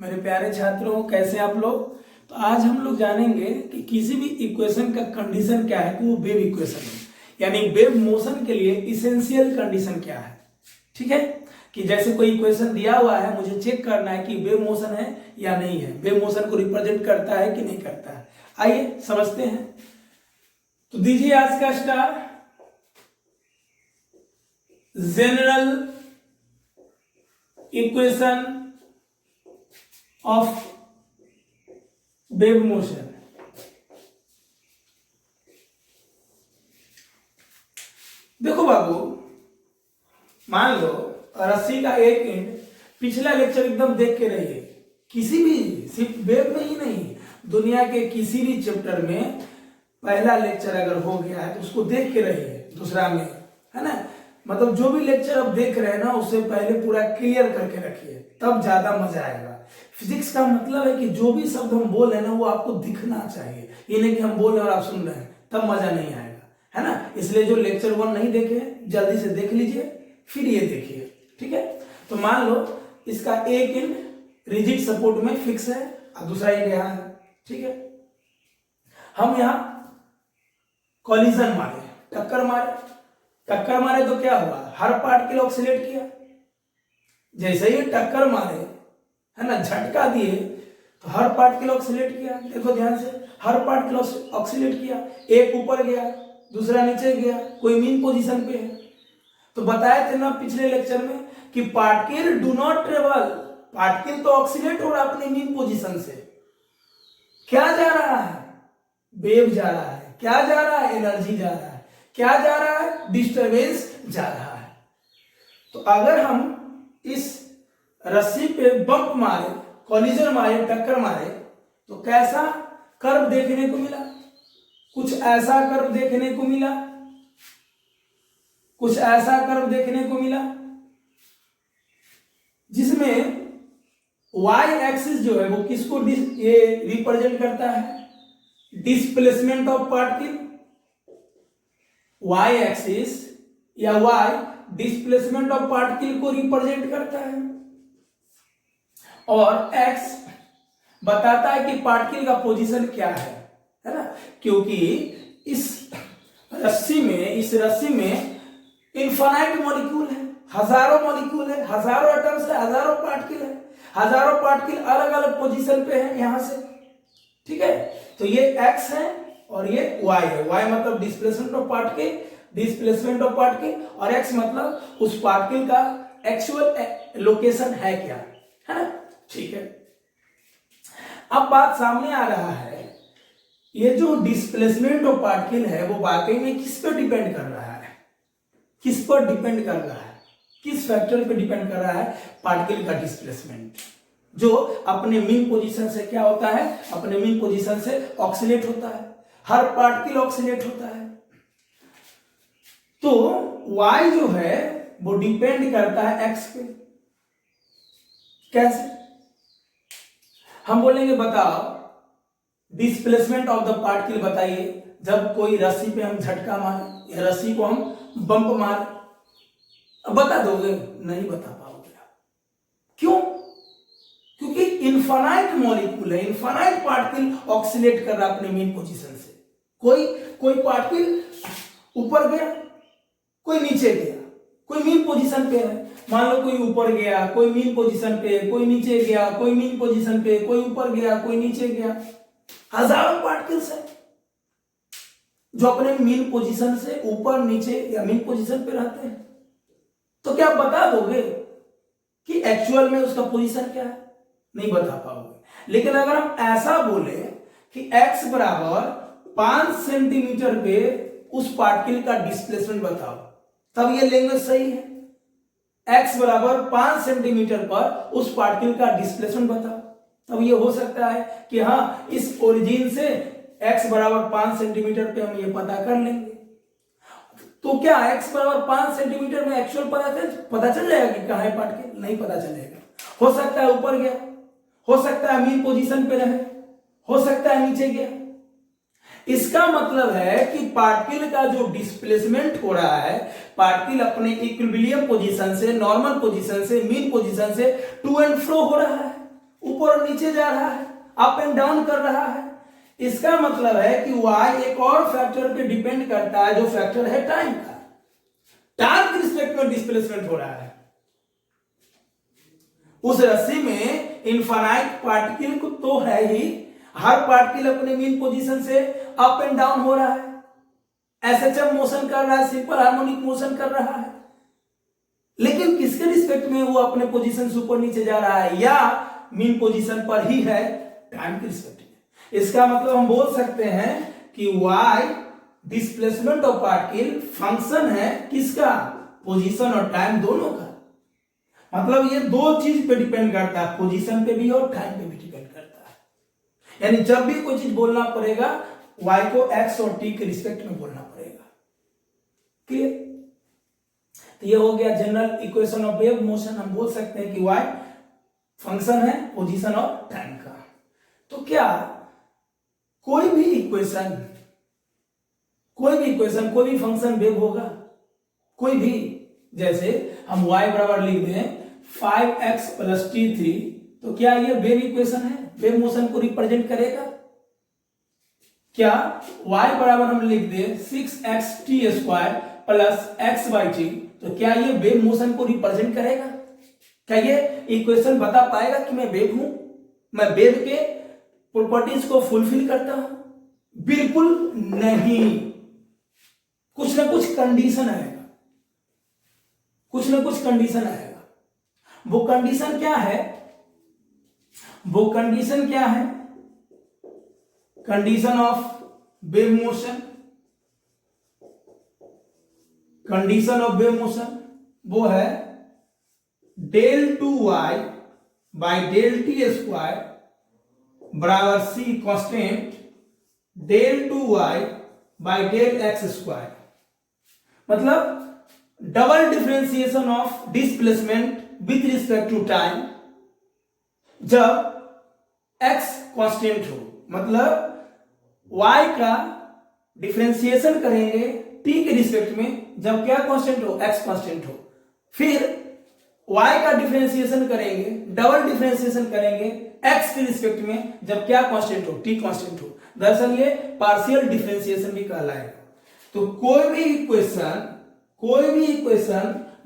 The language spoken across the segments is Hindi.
मेरे प्यारे छात्रों, कैसे आप लोग। तो आज हम लोग जानेंगे कि किसी भी इक्वेशन का कंडीशन क्या है कि वो वेव इक्वेशन है, यानी वेव मोशन के लिए इसेंशियल कंडीशन क्या है। ठीक है, कि जैसे कोई इक्वेशन दिया हुआ है, मुझे चेक करना है कि वेव मोशन है या नहीं है, वेव मोशन को रिप्रेजेंट करता है कि नहीं करता है। आइए समझते हैं। तो दीजिए आज का star, general equation of wave motion. देखो बाबू, मान लो रस्सी का एक एंड, पिछला लेक्चर एकदम देख के रहिए, किसी भी सिर्फ वेव में ही नहीं, दुनिया के किसी भी चैप्टर में पहला लेक्चर अगर हो गया है तो उसको देख के रहिए, दूसरा में, है ना। मतलब जो भी लेक्चर आप देख रहे हैं ना, उससे पहले पूरा क्लियर करके रखिए, तब ज्यादा मजा आएगा। फिजिक्स का मतलब है कि जो भी शब्द हम बोल रहे हैं ना, वो आपको दिखना चाहिए, ये नहीं कि हम बोल रहे हैं और आप सुन रहे हैं, तब मजा नहीं आएगा, है ना। इसलिए जो लेक्चर 1 नहीं देखे जल्दी से देख लीजिए, फिर ये देखिए, ठीक है। तो मान लो इसका एक एंड रिजिड सपोर्ट में फिक्स है और दूसरा एंड यहाँ है, ठीक है। हम यहाँ कॉलिजन मारे, टक्कर मारे तो क्या हुआ, हर पार्टिकल ऑक्सीलेट किया। जैसे ही टक्कर मारे, है ना, झटका दिए तो हर पार्टिकल ऑक्सीलेट किया। देखो ध्यान से, हर पार्टिकल ऑक्सीलेट किया, एक ऊपर गया दूसरा नीचे गया, कोई मीन पोजीशन पे है। तो बताए थे ना पिछले लेक्चर में कि particle do not travel, particle तो ऑक्सीलेट हो रहा अपनी मीन पोजीशन से। क्या जा रहा है, वेव जा रहा है। क्या जा रहा है, एनर्जी जा रहा है। क्या जा रहा है, डिस्टरबेंस जा रहा है। तो अगर हम इस रस्सी पे बम्प मारे, कॉलिजन मारे, टक्कर मारे, तो कैसा कर्व देखने को मिला, कुछ ऐसा कर्व देखने को मिला, कुछ ऐसा कर्व देखने को मिला, जिसमें y एक्सिस जो है वो किसको ये रिप्रेजेंट करता है, displacement of particle. y axis या y डिस्प्लेसमेंट ऑफ पार्टिकल को रिप्रेजेंट करता है, और x बताता है कि पार्टिकल का पोजीशन क्या है ना। क्योंकि इस रस्सी में इनफाइनाइट मॉलिक्यूल है, हजारों मॉलिक्यूल है, हजारों एटम्स है, हजारों पार्टिकल है, हजारों पार्टिकल अलग अलग पोजीशन पे है यहां से, ठीक है। तो ये x है और ये y है। y मतलब डिस्प्लेसमेंट ऑफ पार्टिकल, और x मतलब उस पार्टिकल का एक्चुअल लोकेशन है क्या, है ना, ठीक है। अब बात सामने आ रहा है, ये जो डिस्प्लेसमेंट ऑफ पार्टिकल है वो वाकई में किस पर डिपेंड कर रहा है, किस पर डिपेंड कर रहा है, किस फैक्टर पे डिपेंड कर रहा है, पार्टिकल का डिस्प्लेसमेंट, जो अपने मीन पोजीशन से क्या होता है, अपने मीन पोजीशन से ऑक्सीलेट होता है, हर पार्टिकल ऑक्सीलेट होता है। तो y जो है वो डिपेंड करता है x पे। कैसे हम बोलेंगे, बताओ डिस्प्लेसमेंट ऑफ द पार्टिकल बताइए। जब कोई रस्सी पे हम झटका मारे या रस्सी को हम बम्प मारे, अब बता दोगे, नहीं बता पाओगे। क्यों? क्योंकि इनफाइनाइट मॉलिक्यूल है, इनफाइनाइट पार्टिकल ऑक्सीलेट कर रहा अपने मीन पोजीशन से। कोई पार्टिकल ऊपर गया, कोई नीचे गया, कोई मीन पोजीशन पे है। मान लो कोई ऊपर गया, कोई मीन पोजीशन पे, कोई नीचे गया, कोई मीन पोजीशन पे, कोई ऊपर गया, कोई नीचे गया। हजारों पार्टिकल्स है जो अपने मीन पोजीशन से ऊपर नीचे या मीन पोजीशन पे रहते हैं। तो क्या बता दोगे कि एक्चुअल में उसका पोजीशन क्या है? नहीं बता पाओगे। लेकिन अगर हम ऐसा बोले कि x बराबर 5 सेंटीमीटर पे उस पार्टिकल का डिस्प्लेसमेंट बताओ, तब ये लैंग्वेज सही है। x बराबर 5 सेंटीमीटर पर उस पार्टिकल का डिस्प्लेसमेंट बताओ, तब ये हो सकता है कि हाँ, इस ओरिजिन से x बराबर 5 सेंटीमीटर पे हम ये पता कर लेंगे। तो क्या x बराबर 5 सेंटीमीटर में एक्चुअल पता चल जाएगा कि कहाँ है पार्टिकल? नहीं पता चलेगा। हो सकता है ऊपर गया, हो सकता है मीन पोजीशन पे रहे, हो सकता है नीचे गया। इसका मतलब है कि पार्टिकल का जो डिस्प्लेसमेंट हो रहा है, पार्टिकल अपने इक्विलिब्रियम पोजीशन से, नॉर्मल पोजीशन से, मीन पोजीशन से टू एंड फ्रो हो रहा है, ऊपर और नीचे जा रहा है, अप एंड डाउन कर रहा है। इसका मतलब है कि y एक और फैक्टर पे डिपेंड करता है, जो फैक्टर है टाइम का। टाइम के रिस्पेक्ट में डिस्प्लेसमेंट हो रहा है। उस रस्सी में इनफाइनाइट पार्टिकल तो है ही, हर पार्टिकल अपने मीन पोजीशन से अप एंड डाउन हो रहा है, एसएचएम मोशन कर रहा है, सिंपल हार्मोनिक मोशन कर रहा है। लेकिन किसके रिस्पेक्ट में वो अपने पोजीशन से ऊपर नीचे जा रहा है, या मीन पोजीशन पर ही है, टाइम के रिस्पेक्ट में। इसका मतलब हम बोल सकते हैं कि y displacement of particle function है किसका, पोजीशन और टाइम दोनों का। मतलब ये दो चीज पे डिपेंड करता है, पोजीशन पे भी और टाइम पे भी डिपेंड करता है। यानी जब भी कोई चीज बोलना पड़ेगा, y को x और t के रिस्पेक्ट में बोलना पड़ेगा। क्लियर? तो ये हो गया general equation of wave motion. हम बोल सकते हैं कि y फंक्शन है पोजीशन और टाइम का। तो क्या कोई भी इक्वेशन, कोई भी फंक्शन वेव होगा? कोई भी, जैसे हम y बराबर लिख दें 5x प्लस t3, तो क्या ये वेव इक्वेशन है, वेव मोशन को रिप्रेजेंट करेगा? क्या y बराबर हम लिख दें 6x t square plus x by T, तो क्या ये वेव मोशन को रिप्रेजेंट करेगा? क्या ये इक्वेशन बता पाएगा कि मैं वेव हूं, मैं वेव के प्रॉपर्टीज को फुलफिल करता हूं? बिल्कुल नहीं। कुछ ना कुछ कंडीशन आएगा, कुछ ना कुछ कंडीशन आएगा। वो कंडीशन क्या है? वो कंडीशन क्या है? Condition of wave motion, condition of wave motion वो है del two y by del T square बराबर c constant del two y by del x square. मतलब double differentiation of displacement with respect to time जब x कांस्टेंट हो। मतलब y का डिफरेंशिएशन करेंगे t के रिस्पेक्ट में जब क्या कांस्टेंट हो, x कांस्टेंट हो। फिर y का डिफरेंशिएशन करेंगे, डबल डिफरेंशिएशन करेंगे x के रिस्पेक्ट में जब क्या कांस्टेंट हो, t कांस्टेंट हो। दरअसल ये पार्शियल डिफरेंशिएशन भी कहलाएगा। तो कोई भी इक्वेशन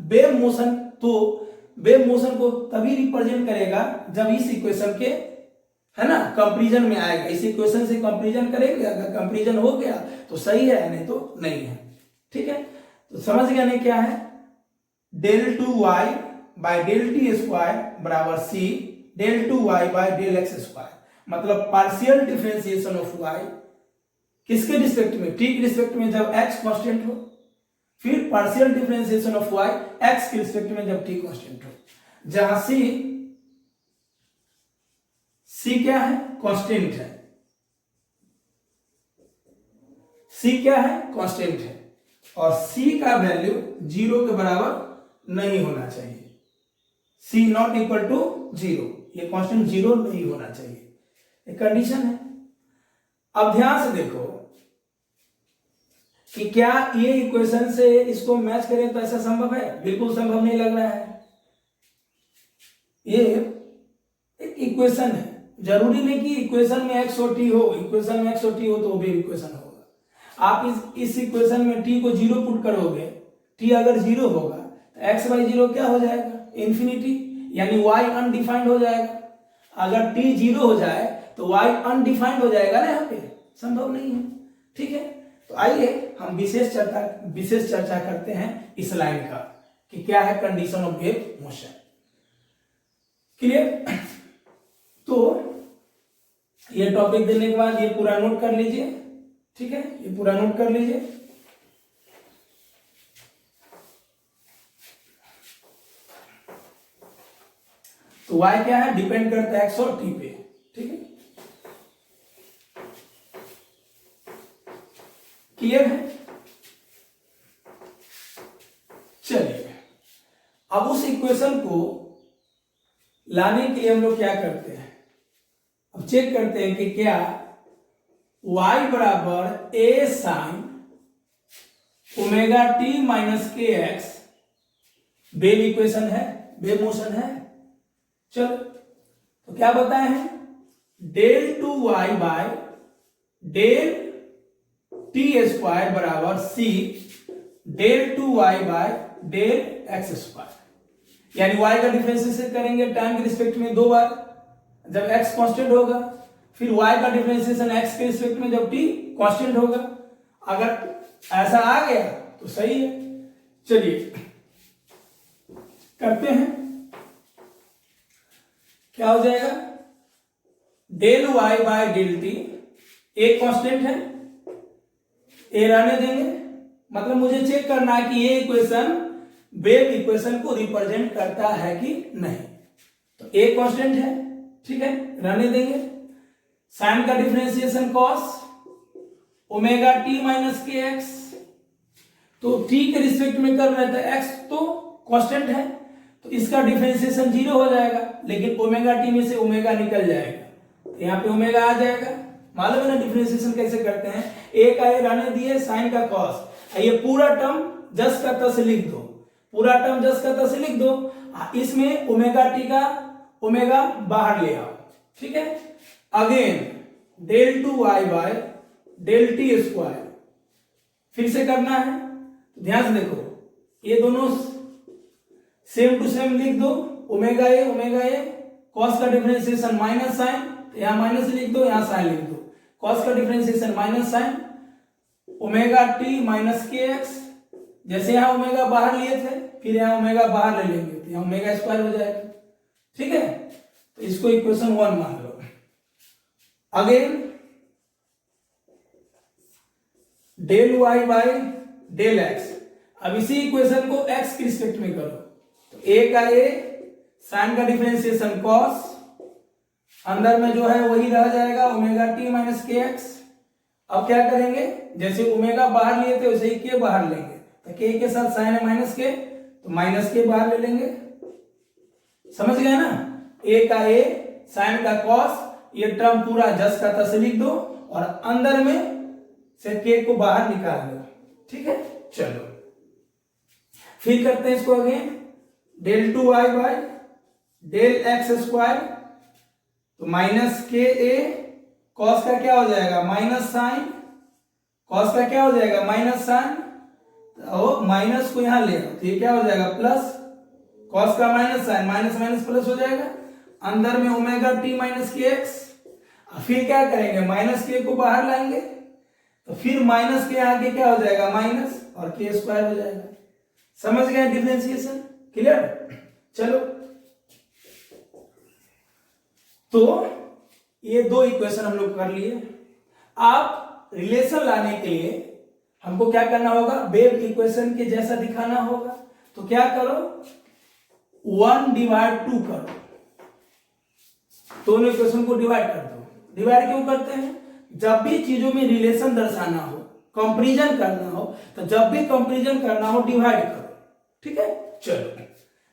वेव मोशन, तो वेव मोशन को तभी रिप्रेजेंट करेगा जब इस इक्वेशन के, है ना, कंपैरिजन में आएगा। इस इक्वेशन से कंपैरिजन करेंगे, अगर कंपैरिजन हो गया तो सही है, नहीं तो नहीं है। ठीक है, तो समझ गए नहीं क्या है? Del two y by del T square बराबर c del two y by del x square. मतलब पार्शियल डिफरेंशिएशन ऑफ वाई किसके रिस्पेक्ट में, टी के रिस्पेक्ट में जब एक्स कांस्टेंट हो। फिर partial differentiation of y x के रिस्पेक्ट में जब टी कांस्टेंट हो, जहां सी क्या है, कांस्टेंट है। सी क्या है, कांस्टेंट है, और सी का वैल्यू 0 के बराबर नहीं होना चाहिए। सी नॉट इक्वल टू 0, ये कांस्टेंट 0 नहीं होना चाहिए, एक कंडीशन है। अब ध्यान से देखो कि क्या ये इक्वेशन से इसको मैच करें तो ऐसा संभव है? बिल्कुल संभव नहीं लग रहा है। ये एक इक्वेशन है, जरूरी नहीं कि इक्वेशन में x और t हो, इक्वेशन में x और t हो तो वो भी इक्वेशन होगा। आप इस इक्वेशन में t को 0 पुट करोगे, t अगर 0 होगा तो x बाई 0 क्या हो जाएगा, इंफिनिटी, यानी y अनडिफाइंड हो जाएगा। अगर t 0 हो जाए तो y अनडिफाइंड हो जाएगा ना, यहाँ पे संभव नहीं है। ठीक है, तो आइए हम विशेष चर्चा करते हैं इस लाइन का कि क्या है condition of wave motion. Clear? तो ये टॉपिक देने के बाद ये पूरा नोट कर लीजिए। ठीक है, ये पूरा नोट कर लीजिए। तो y क्या है, डिपेंड करता है x और t पे। ठीक है, क्लियर है? चलिए अब उस इक्वेशन को लाने के लिए हम लोग क्या करते हैं, अब चेक करते हैं कि क्या y बराबर a sine omega T minus के एक्स वेव इक्वेशन है, वेव मोशन है। चलो तो क्या बताए हैं, del two Y by del T square बराबर c del two Y by del x square. यानी y का डिफरेंशिएशन करेंगे टाइम के रिस्पेक्ट में 2 बार जब x कांस्टेंट होगा, फिर y का डिफरेंशिएशन x के रिस्पेक्ट में जब t कांस्टेंट होगा। अगर ऐसा आ गया तो सही है। चलिए करते हैं, क्या हो जाएगा, del y by del T एक कांस्टेंट है, ए रहने देंगे, मतलब मुझे चेक करना है कि ये इक्वेशन वेव इक्वेशन को रिप्रेजेंट करता है कि नहीं। तो एक कांस्टेंट है, ठीक है, रहने देंगे। साइन का differentiation cos omega T minus के एक्स, तो टी के रिस्पेक्ट में कर रहे थे, एक्स तो कांस्टेंट है तो इसका डिफरेंशिएशन 0 हो जाएगा, लेकिन ओमेगा टी में से ओमेगा निकल जाएगा, तो यहाँ पे ओमेगा आ जाएगा। मालूम है ना डिफरेंशिएशन कैसे करते हैं, ए का ए रहने दिए, साइन का कॉस, ये पूरा टर्म जस का तस लिख दो, पूरा टर्म जस का तस लिख दो, इसमें ओमेगा टी का ओमेगा बाहर ले आओ, ठीक है। Again del two Y by del T square फिर से करना है, तो ध्यान से देखो, ये दोनों सेम टू सेम लिख दो, ओमेगा ए, कॉस का डिफरेंशिएशन माइनस साइन, तो यहां माइनस लिख दो, यहां साइन लिख दो, कॉस का differentiation minus sign omega T minus के एक्स, जैसे यहां ओमेगा बाहर लिए थे फिर यहां ओमेगा बाहर ले लेंगे तो यहां ओमेगा स्क्वायर हो जाएगा, ठीक है। तो इसको इक्वेशन 1 मान लो। Again del y by del x, अब इसी इक्वेशन को एक्स के रिस्पेक्ट में करो, तो ए का ए, साइन का डिफरेंशिएशन कॉस, अंदर में जो है वही रह जाएगा ओमेगा टी माइनस के एक्स। अब क्या करेंगे, जैसे ओमेगा बाहर लिए थे वैसे ही के बाहर लेंगे, तो के के साथ साइन है माइनस के, तो माइनस के बाहर ले लेंगे, समझ गए ना। ए का ए, साइन का कॉस, ये टर्म पूरा जस का तस लिख दो और अंदर में से के को बाहर निकाल दो, ठीक है। चलो फिर करते हैं इसको again, del two Y by del x square, तो माइनस के ए, कॉस का क्या हो जाएगा माइनस साइन, कॉस का क्या हो जाएगा माइनस साइन, और माइनस को यहां ले आओ तो ये क्या हो जाएगा प्लस, कॉस का minus sine, minus minus plus हो जाएगा, अंदर में ओमेगा टी माइनस के एक्स। फिर क्या करेंगे, माइनस के को बाहर लाएंगे, तो फिर माइनस के आगे क्या हो जाएगा माइनस और के स्क्वायर हो जाएगा। समझ गए डिफरेंशिएशन, क्लियर। चलो तो ये दो इक्वेशन हम लोग कर लिए। आप रिलेशन लाने के लिए हमको क्या करना होगा, वेव इक्वेशन के जैसा दिखाना होगा, तो क्या करो 1/2 करो, दोनों इक्वेशन को डिवाइड कर दो। डिवाइड क्यों करते हैं, जब भी चीजों में रिलेशन दर्शाना हो, कंपैरिजन करना हो, तो जब भी कंपैरिजन करना हो डिवाइड करो, ठीक है। चलो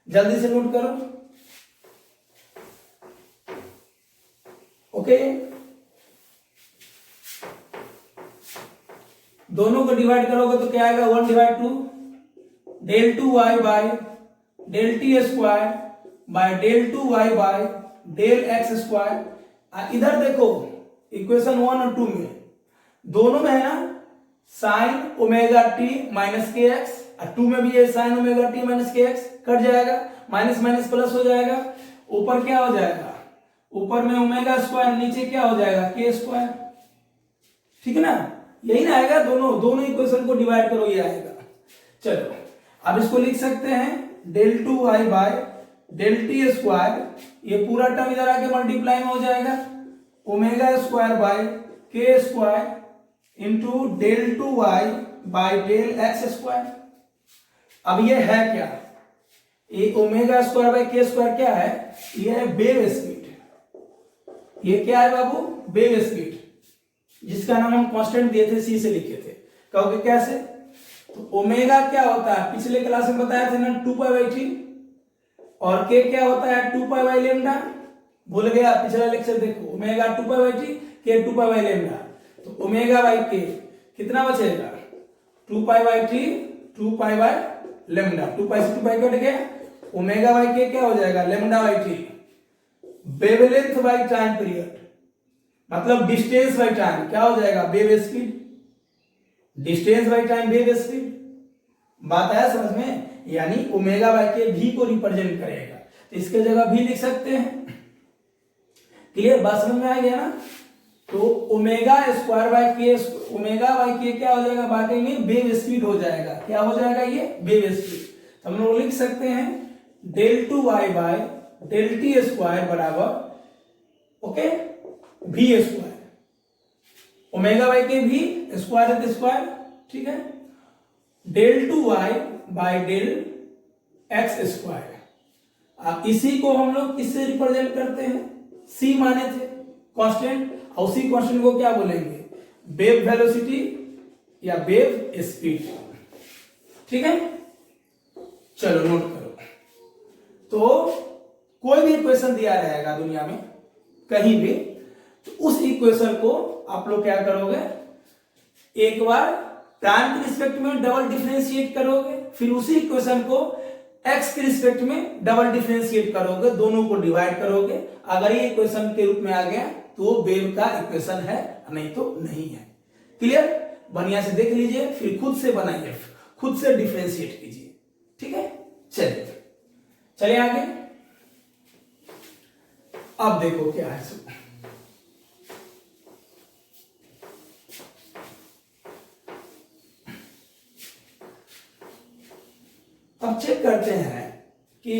जल्दी से नोट करो, ओके। दोनों को डिवाइड करोगे तो क्या आएगा 1/2 del two Y by del T square by del two Y by del x square. इधर देखो इक्वेशन 1 और 2 में दोनों में है ना साइन ओमेगा टी माइनस के एक्स, और 2 में भी है साइन ओमेगा टी माइनस के एक्स, कट जाएगा, माइनस माइनस प्लस हो जाएगा, ऊपर क्या हो जाएगा, ऊपर में ओमेगा स्क्वायर, नीचे क्या हो जाएगा के स्क्वायर, ठीक है ना। यही ना आएगा, दोनों इक्वेशन को डिवाइड करो ये आएगा। चलो अब इसको लिख सकते हैं del two Y by del T square, ये पूरा टर्म इधर आके मल्टीप्लाई में हो जाएगा, omega square by k square into del two Y by del x square. अब ये है क्या, ये omega square by k square क्या है, ये है वेव स्पीड। ये क्या है बाबू, वेव स्पीड, जिसका नाम हम कांस्टेंट दिए थे, सी से लिखे थे। कहोगे कैसे, तो ओमेगा क्या होता है, पिछले क्लास में बताया था ना 2π/3, और के क्या होता है 2π/λ, भूल गया पिछला लेक्चर देखो, ओमेगा 2π/3, के 2π/λ, तो ओमेगा बाई के कितना बचेगा 2π/3, 2π/λ, 2π से 2π कट गया, ओमेगा बाई के क्या हो जाएगा λ/3, वेवलेंथ बाई टाइम पीरियड, मतलब डिस्टेंस बाई टाइम क्या हो जाएगा, wave speed, distance by time wave speed. बात आया समझ में? यानी ओमेगा बाई के भी को रिप्रेजेंट करेगा, तो इसके जगह भी लिख सकते हैं। क्लियर, बात समझ में आ गया ना? तो ओमेगा स्क्वायर बाई के, ओमेगा बाई के क्या हो जाएगा, बाकी में वेव स्पीड हो जाएगा। क्या हो जाएगा ये, वेव स्पीड। तो हम लोग लिख सकते हैं del two y by del T square बराबर ओके भी स्क्वायर, ओमेगा बाई के भी स्क्वायर है तो स्क्वायर, ठीक है, del two y by del x square. अब इसी को हम लोग किससे रिप्रेजेंट करते हैं, सी माने थे कांस्टेंट, और उसी कांस्टेंट को क्या बोलेंगे, वेव वेलोसिटी या वेव स्पीड। ठीक है, चलो नोट करो। तो कोई भी इक्वेशन दिया रहेगा दुनिया में कहीं भी, तो उस इक्वेशन को आप लोग क्या करोगे, एक बार टाइम के रिस्पेक्ट में डबल डिफरेंशिएट करोगे, फिर उसी इक्वेशन को एक्स के रिस्पेक्ट में डबल डिफरेंशिएट करोगे, दोनों को डिवाइड करोगे। अगर ये इक्वेशन के रूप में आ गया तो वेव का इक्वेशन है, नहीं तो नहीं है। क्लियर, बढ़िया से देख लीजिए, फिर खुद से बनाइए, खुद से डिफरेंशिएट कीजिए। ठीक है, चलिए आगे। अब देखो क्या है सब। अब चेक करते हैं कि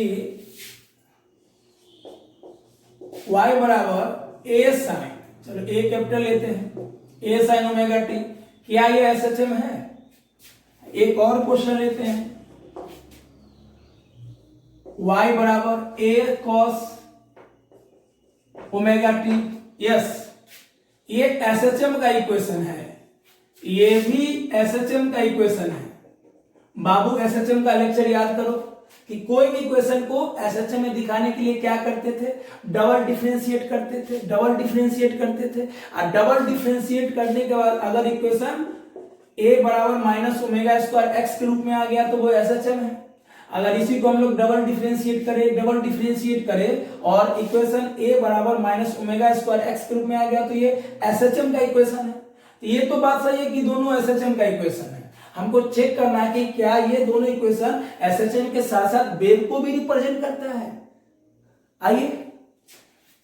y बराबर ए साइन, चलो ए कैपिटल लेते हैं, ए साइन ओमेगा टी, क्या ये एसएचएम है? एक और क्वेश्चन लेते हैं, y बराबर ए कॉस ओमेगा टी, यस, ये एसएचएम का इक्वेशन है, ये भी एसएचएम का इक्वेशन है। बाबू एसएचएम का लेक्चर याद करो कि कोई भी इक्वेशन को एसएचएम में दिखाने के लिए क्या करते थे, डबल डिफरेंशिएट करते थे, डबल डिफरेंशिएट करते थे। और डबल डिफरेंशिएट करने के बाद अगर इक्वेशन a बराबर माइनस ओमेगा स्क्वायर एक्स के रूप में आ गया तो वो एसएचएम है। अगर इसी को हम लोग डबल डिफरेंशिएट करें और इक्वेशन a बराबर माइनस ओमेगा स्क्वायर एक्स के रूप में आ गया तो ये एसएचएम का इक्वेशन है। तो ये तो बात सही है कि दोनों एसएचएम का इक्वेशन है। हमको चेक करना है कि क्या ये दोनों इक्वेशन एसएचएम के साथ साथ वेव को भी रिप्रेजेंट करता है। आइए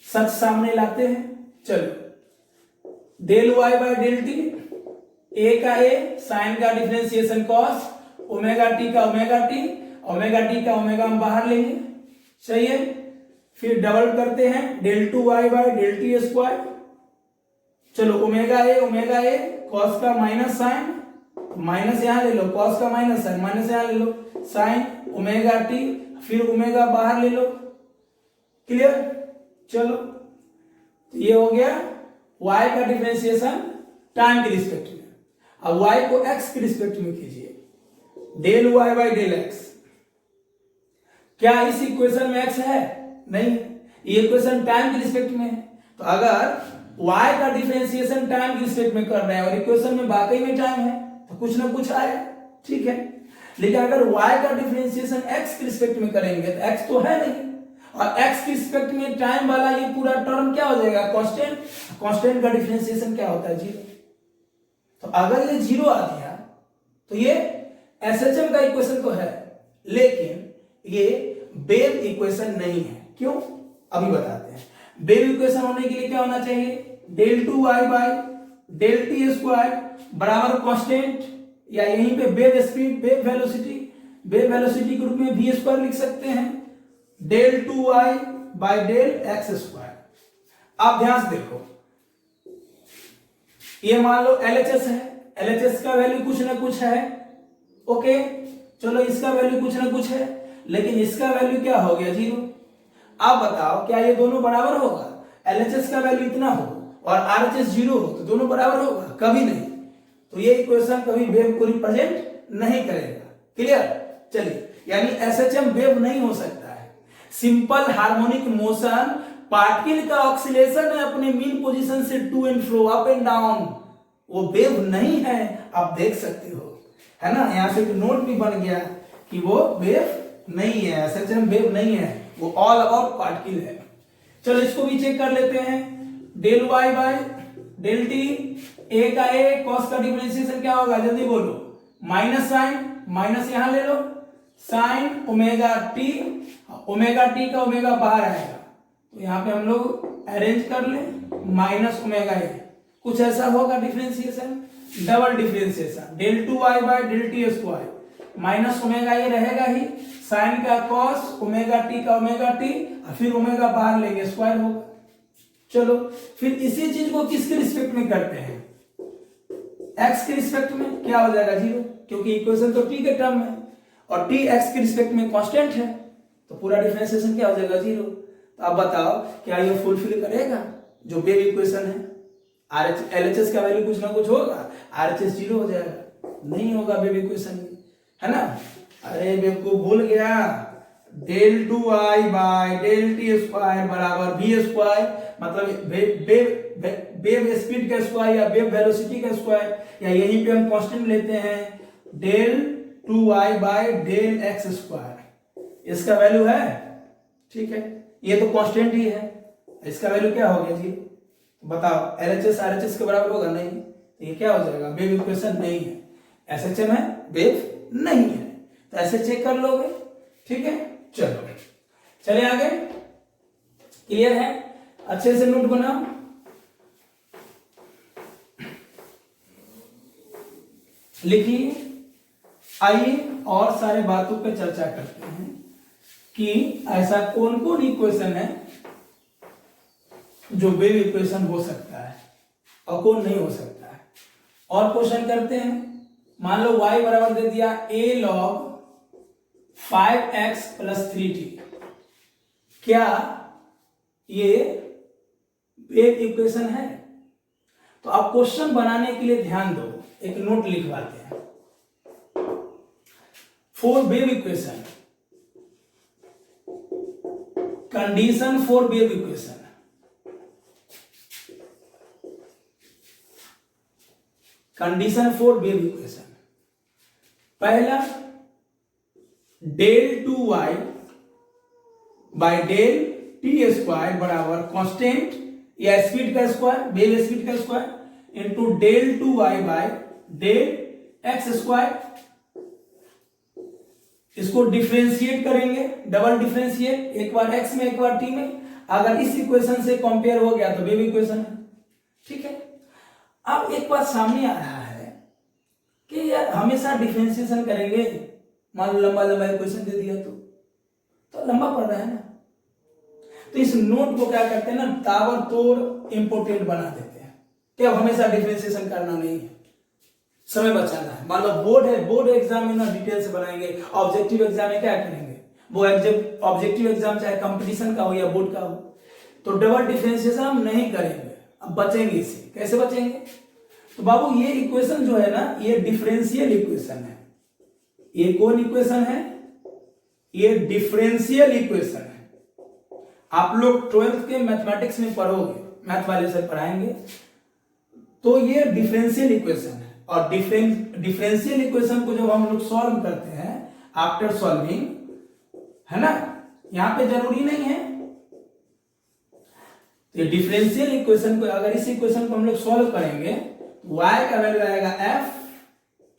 सच सामने लाते हैं। चलो, del y by del t, a का ए, साइन का डिफरेंशिएशन कॉस, ओमेगा टी का ओमेगा टी, ओमेगा टी का ओमेगा हम बाहर लेंगे, सही है। फिर डबल करते हैं del two Y by del T square, चलो ओमेगा ए कॉस का माइनस साइन, माइनस यहां ले लो, कॉस का माइनस साइन, माइनस यहां ले लो, साइन ओमेगा टी, फिर ओमेगा बाहर ले लो। क्लियर, चलो ये हो गया y का डिफरेंशिएशन टाइम के रिस्पेक्ट में। अब y को x के रिस्पेक्ट में कीजिए, del y by del x। क्या इस इक्वेशन में x है? नहीं, ये इक्वेशन टाइम के रिस्पेक्ट में है। तो अगर y का डिफरेंशिएशन टाइम के रिस्पेक्ट में कर रहे हैं और इक्वेशन में वाकई में टाइम है तो कुछ ना कुछ आए, ठीक है। लेकिन अगर y का डिफरेंशिएशन x के रिस्पेक्ट में करेंगे तो x तो है नहीं, और x के रिस्पेक्ट में टाइम वाला ये पूरा टर्म क्या हो जाएगा, कांस्टेंट। कांस्टेंट का डिफरेंशिएशन क्या होता है, जीरो। तो अगर ये जीरो आ गया तो ये एसएचएम का इक्वेशन तो है, लेकिन ये वेव इक्वेशन नहीं है। क्यों, अभी बताते हैं। वेव इक्वेशन होने के लिए क्या होना चाहिए, del two y by del T square बराबर कांस्टेंट, या यहीं पे वेव स्पीड, वेव वेलोसिटी के रूप में v स्क्वायर लिख सकते हैं, del two y by del x square. आप ध्यान से देखो, ये मान लो LHS है, LHS का वैल्यू कुछ ना कुछ है, ओके। चलो इसका वैल्यू कुछ ना कुछ है, लेकिन इसका वैल्यू क्या हो गया, जीरो। आप बताओ क्या ये दोनों बराबर होगा? LHS का वैल्यू इतना हो और RHS जीरो हो तो दोनों बराबर होगा? कभी नहीं। तो ये इक्वेशन कभी वेव को रिप्रेजेंट नहीं करेगा। क्लियर, चलिए, यानी एसएचएम वेव नहीं हो सकता है। सिंपल हार्मोनिक मोशन, पार्टिकल का ऑक्सीलेशन है अपने मीन पोजीशन से to and fro, up and down, वो वेव नहीं है। आप देख सकते हो, है ना, यहां से नोट भी बन गया कि वो वेव नहीं है, एसएचएम वेव नहीं है, वो ऑल अबाउट पार्टिकल है। चलो इसको भी चेक कर लेते हैं। Del y by del t, a का ए, कॉस का डिफरेंशिएशन क्या होगा जल्दी बोलो, माइनस साइन, माइनस यहां ले लो, sine omega t, omega t का ओमेगा बाहर आएगा तो यहां पे हम लोग अरेंज कर ले, माइनस ओमेगा ए, कुछ ऐसा होगा differentiation, double differentiation, del two Y by del T square, minus omega a रहेगा ही, साइन का कॉस, ओमेगा टी का ओमेगा टी, और फिर ओमेगा बाहर लेंगे स्क्वायर होगा। चलो फिर इसी चीज को किसके रिस्पेक्ट में करते हैं, एक्स के रिस्पेक्ट में, क्या हो जाएगा 0, क्योंकि इक्वेशन तो टी के टर्म में और टी एक्स के रिस्पेक्ट में कांस्टेंट है तो पूरा डिफरेंशिएशन क्या हो जाएगा 0। तो अब बताओ क्या ये फुलफिल करेगा जो वेव इक्वेशन है, आरएच एलएचएस का वैल्यू कुछ ना कुछ होगा, आरएचएस 0 हो जाएगा, नहीं होगा वेव इक्वेशन में, है ना। अरे वेव को भूल गया, del two i by del T square बराबर वी स्क्वायर, मतलब वेव स्पीड का स्क्वायर या वेव वेलोसिटी का स्क्वायर, या यहीं पे हम कांस्टेंट लेते हैं del two i by del x square, इसका वैल्यू है, ठीक है, ये तो कांस्टेंट ही है, इसका वैल्यू क्या हो गया जी, बताओ एलएचएस आरएचएस के बराबर होगा नहीं, तो ये क्या हो जाएगा, वेव इक्वेशन नहीं है, एसएचएम है, वेव नहीं है, तो ऐसे चेक कर लोगे, ठीक है। चलो चले आगे, क्लियर है, अच्छे से नोट बनाओ। लिखिए, आइए और सारे बातों पे चर्चा करते हैं कि ऐसा कौन कौन इक्वेशन है जो वेव इक्वेशन हो सकता है और कौन नहीं हो सकता है। और क्वेश्चन करते हैं, मान लो y बराबर दे दिया a log 5x plus 3t, क्या ये वेव इक्वेशन है। तो आप क्वेश्चन बनाने के लिए ध्यान दो, एक नोट लिखवाते हैं, for wave equation, condition for wave equation, condition for wave equation, पहला del two Y by del T square बराबर कांस्टेंट या स्पीड का स्क्वायर, वेव स्पीड का square into del two Y by del x square, इसको डिफरेंशिएट करेंगे, डबल डिफरेंशिएट, एक बार एक्स में एक बार टी में, अगर इस इक्वेशन से कंपेयर हो गया तो वेव इक्वेशन है, ठीक है। अब एक बात सामने आ रहा है कि यार हमेशा डिफरेंशिएशन करेंगे, मान लो लंबा लंबा इक्वेशन दे दिया तो लंबा पड़ रहा है ना, तो इस नोट को क्या करते हैं ना, ताबड़तोड़ इंपोर्टेंट बना देते हैं कि अब हमेशा डिफरेंशिएशन करना नहीं है, समय बचाना है। मान लो बोर्ड है, बोर्ड एग्जाम में ना डिटेल से बनाएंगे, ऑब्जेक्टिव एग्जाम में क्या करेंगे, वो ऑब्जेक्टिव एग्जाम चाहे कंपटीशन का हो या बोर्ड का हो, तो डबल डिफरेंशिएशन हम नहीं करेंगे, अब बचेंगे इससे, कैसे बचेंगे। तो बाबू ये इक्वेशन जो है ना, ये डिफरेंशियल इक्वेशन है, ये कौन इक्वेशन है, ये डिफरेंशियल इक्वेशन है। आप लोग 12th के मैथमेटिक्स में पढ़ोगे, मैथ वाले से पढ़ाएंगे, तो ये डिफरेंशियल इक्वेशन है। और डिफरेंशियल इक्वेशन को जब हम लोग सॉल्व करते हैं आफ्टर सॉल्विंग, है ना, यहां पे जरूरी नहीं है, तो डिफरेंशियल इक्वेशन को अगर इस इक्वेशन को हम लोग सॉल्व करेंगे, y का वैल्यू आएगा f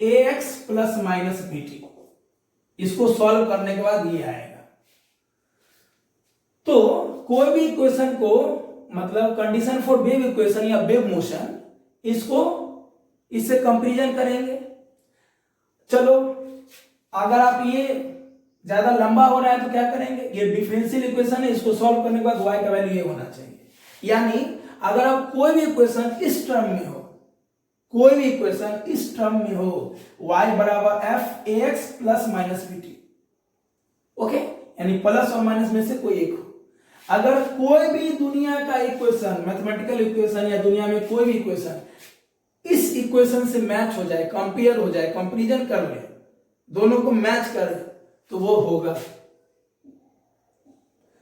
ax plus minus bt, इसको सॉल्व करने के बाद ये आएगा। तो कोई भी इक्वेशन को, मतलब कंडीशन फॉर वेव इक्वेशन या वेव मोशन, इसको इससे कंपैरिजन करेंगे। चलो अगर आप ये ज्यादा लंबा हो रहा है तो क्या करेंगे, ये डिफरेंशियल इक्वेशन है, इसको सॉल्व करने के बाद y का वैल्यू ये होना चाहिए। यानी अगर आप कोई भी इक्वेशन इस टर्म में हो, कोई भी इक्वेशन इस टर्म में हो, y बराबर f ax plus minus bt, okay, यानी प्लस और माइनस में से कोई एक हो। अगर कोई भी दुनिया का इक्वेशन, मैथमेटिकल इक्वेशन या दुनिया में कोई भी इक्वेशन इस इक्वेशन से मैच हो जाए, कंपेयर हो जाए, कंपैरिजन कर ले, दोनों को मैच करे, तो वो होगा।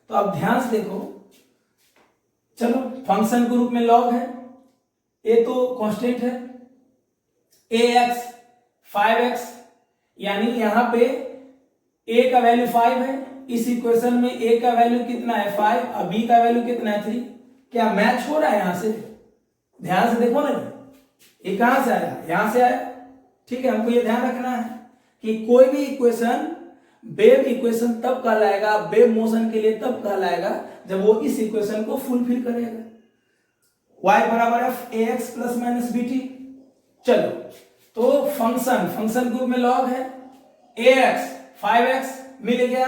तो आप ध्यान से देखो, चलो फंक्शन के रूप में लॉग है, ए तो कांस्टेंट है, ax 5x, यानी यहां पे a का वैल्यू 5 है, इस इक्वेशन में a का वैल्यू कितना है 5 और b का वैल्यू कितना है 3। क्या मैच हो रहा है यहां से? ध्यान से देखो ना, ये कहां से आया? यहां से आया। ठीक है, हमको ये ध्यान रखना है कि कोई भी इक्वेशन वेव इक्वेशन तब कहलाएगा, वेव मोशन के लिए तब कहलाएगा जब वो इस इक्वेशन को फुलफिल करेगा। y बराबर f ax plus minus b t. चलो, तो फंक्शन ग्रुप में लॉग है, ax 5x मिल गया,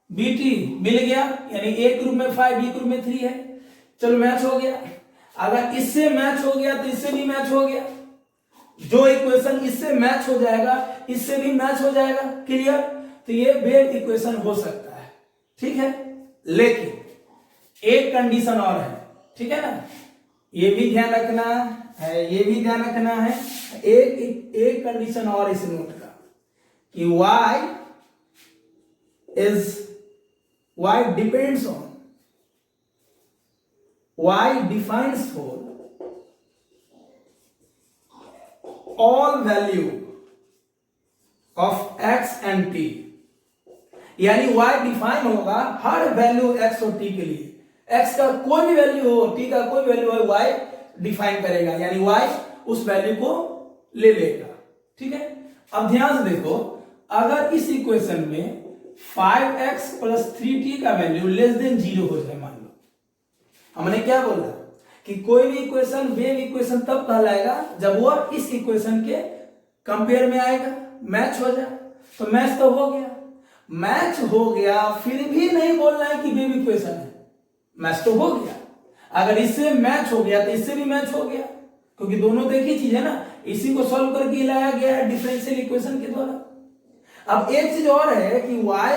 bt मिल गया, यानी a ग्रुप में 5 b ग्रुप में 3 है। चलो मैच हो गया। अगर इससे मैच हो गया तो इससे भी मैच हो गया। जो इक्वेशन इससे मैच हो जाएगा इससे भी मैच हो जाएगा। क्लियर? तो ये वेव इक्वेशन हो सकता है। ठीक है, लेकिन एक कंडीशन और है। ठीक है ना, ये भी ध्यान रखना है, ये भी ध्यान रखना है। एक कंडीशन और इस नोट का कि y depends on, y defines for all value of x and t। यानी y डिफाइन होगा हर वैल्यू x और t के लिए। x का कोई भी वैल्यू हो, t का कोई वैल्यू हो, y डिफाइन करेगा, यानी y उस वैल्यू को ले लेगा। ठीक है, अब ध्यान से देखो, अगर इस इक्वेशन में 5x प्लस 3t का वैल्यू लेस देन 0 हो जाए, मान लो, हमने क्या बोला कि कोई भी इक्वेशन वेव इक्वेशन तब कहलाएगा जब वो इस इक्वेशन के कंपेयर में आएगा, मैच हो जाए। तो मैच तो हो गया, मैच हो गया, फिर भी नहीं बोलना है कि वेव इक्वेशन है, मैच तो हो गया। अगर इससे मैच हो गया तो इससे भी मैच हो गया, क्योंकि दोनों तो एक ही चीज है ना। इसी को सॉल्व करके लाया गया है डिफरेंशियल इक्वेशन के द्वारा। अब एक चीज और है कि y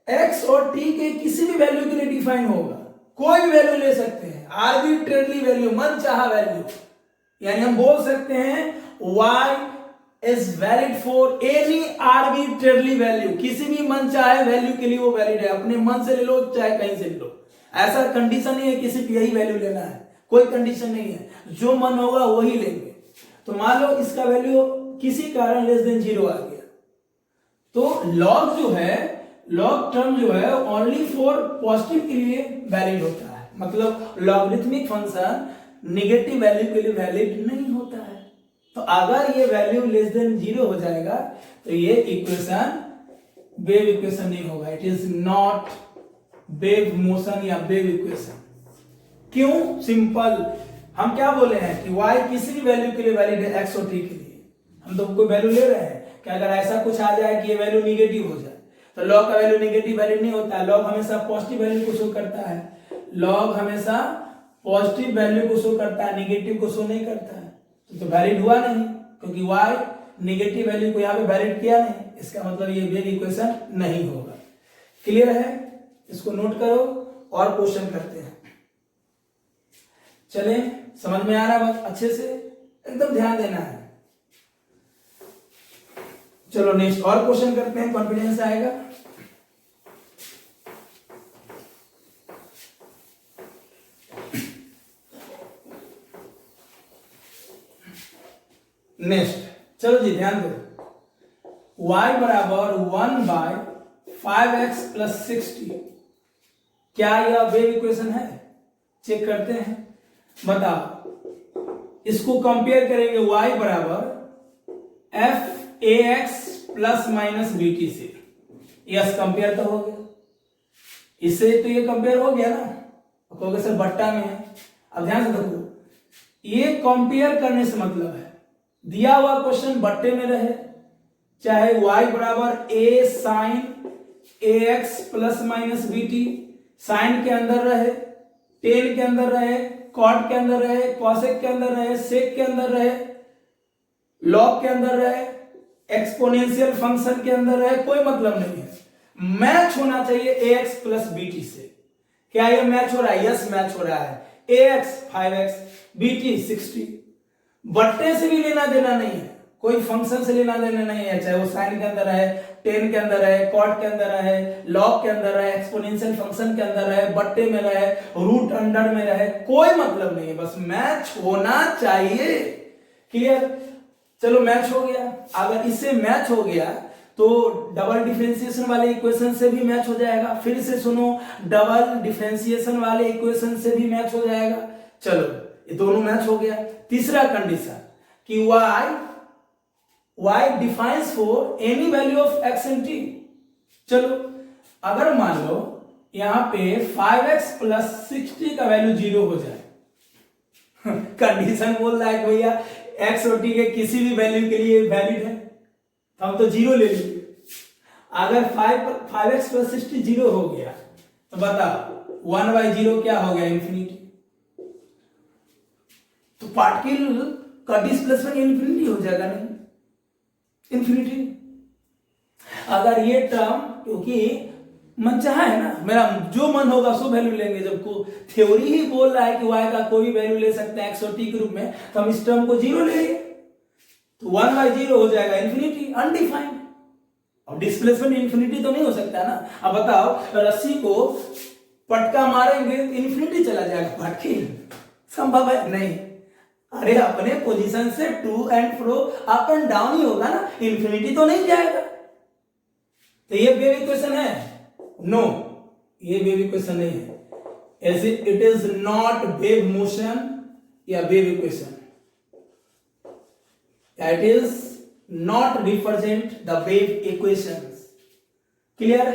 x और t के किसी भी वैल्यू के लिए डिफाइन होगा, कोई भी वैल्यू ले सकते हैं, आर्बिट्रेरली वैल्यू, मन चाहा वैल्यू। यानी हम बोल सकते हैं y is valid for any arbitrarily value, किसी भी मन चाहे वैल्यू के लिए वो वैलिड है। अपने मन से ले लो चाहे कहीं से ले लो, ऐसा कंडीशन नहीं है कि सिर्फ यही वैल्यू लेना है, कोई कंडीशन नहीं है, जो मन होगा वही लेंगे। तो मान लो इसका वैल्यू किसी कारण लेस देन 0 आ गया, तो लॉग जो है, लॉग टर्म जो है ओनली फॉर पॉजिटिव के लिए वैलिड होता है। मतलब लॉगरिथमिक फंक्शन नेगेटिव वैल्यू के लिए वैलिड नहीं होता है। तो अगर ये वैल्यू लेस देन 0 हो जाएगा तो ये इक्वेशन वेव इक्वेशन नहीं होगा, it is not wave motion या वेव इक्वेशन। क्यों? सिंपल, हम क्या बोले हैं कि y किसी भी वैल्यू के लिए वैलिड है, x और t के लिए। हम तो कोई वैल्यू ले रहे हैं कि अगर ऐसा कुछ आ जाए कि ये वैल्यू निगेटिव हो जाए, तो लॉग का वैल्यू निगेटिव वैलिड नहीं होता है। लॉग हमेशा पॉजिटिव वैल्यू को शो करता है, लॉग हमेशा पॉजिटिव वैल्यू को शो करता है, निगेटिव को शो नहीं करता है। तो वैलिड हुआ नहीं, क्योंकि y निगेटिव वैल्यू को यहाँ पे वैलिड किया नहीं, इसका मतलब ये वेव इक्वेशन नहीं होगा। क्लियर है? इसको नोट करो और क्वेश्चन करते हैं। चले, समझ में आ रहा है? अच्छे से एकदम ध्यान देना है। चलो नेक्स्ट और क्वेश्चन करते हैं, कॉन्फिडेंस आएगा। नेक्स्ट, चलो जी ध्यान दो, y बराबर 1/5x प्लस 60, क्या यह वेव इक्वेशन है? चेक करते हैं, बताओ। इसको कंपेयर करेंगे y बराबर f ax plus minus b t से। यस, कंपेयर तो हो गया, इससे तो ये कंपेयर हो गया ना। कहोगे सर बट्टा में है। अब ध्यान से देखो, ये कंपेयर करने से मतलब है दिया हुआ क्वेश्चन बट्टे में रहे, चाहे y बराबर a sine ax plus minus b t, sine के अंदर रहे, टेन के अंदर रहे, कॉट के अंदर रहे, कॉसेक के अंदर रहे, सेक के अंदर रहे, लॉग के अंदर रहे, एक्सपोनेंशियल फंक्शन के अंदर रहे, कोई मतलब नहीं है। मैच होना चाहिए ax प्लस bt से। क्या ये मैच हो रहा है? यस, मैच हो रहा है। ax 5x, bt 60, बट्टे से भी लेना देना नहीं है, कोई फंक्शन से लेना देना नहीं है, चाहे वो साइन के अंदर है, टेन के अंदर है, कॉट के अंदर है, लॉग के अंदर है, एक्सपोनेंशियल फंक्शन के अंदर है, बट्टे में रहे, रूट अंडर में रहे, कोई मतलब नहीं है, बस मैच होना चाहिए। क्लियर? चलो मैच हो गया। अगर इससे मैच हो गया तो डबल डिफरेंशिएशन वाले इक्वेशन से भी मैच हो जाएगा। फिर से सुनो, डबल डिफरेंशिएशन वाले इक्वेशन से भी मैच हो जाएगा। चलो ये दोनों मैच हो गया। तीसरा कंडीशन कि y defines for any value of x and t। चलो अगर मान लो यहां पे 5x प्लस 60 का वैल्यू 0 हो जाए कंडीशन बोल रहा है कि भैया x और t के किसी भी वैल्यू के लिए वैलिड है, तो हम तो 0 ले लेंगे। अगर 5x प्लस 60 0 हो गया तो बताओ 1/0 क्या हो गया? इंफिनिटी। तो पार्टिकल का डिस्प्लेसमेंट इंफिनिटी हो जाएगा, नहीं इंफिनिटी। अगर ये टर्म, क्योंकि मन चाहा है ना, मेरा जो मन होगा सो वैल्यू लेंगे। जब को थ्योरी ही बोल रहा है कि y का कोई भी वैल्यू ले सकते हैं x और t के रूप में, तो हम इस टर्म को 0 ले लेंगे, तो 1/0 हो जाएगा इंफिनिटी, अनडिफाइंड। अब डिस्प्लेसमेंट इंफिनिटी तो नहीं हो सकता ना। अब बताओ रस्सी को पटका मारेंगे तो इंफिनिटी चला जाएगा, पार्टिकल संभव है? नहीं। अरे अपने पोजीशन से to and fro up and down ही होगा ना, इंफिनिटी तो नहीं जाएगा। तो ये वेव इक्वेशन है? नो, ये वेव इक्वेशन नहीं है। ऐसे it is not wave motion या wave equation, it is not represent the wave equations. Clear?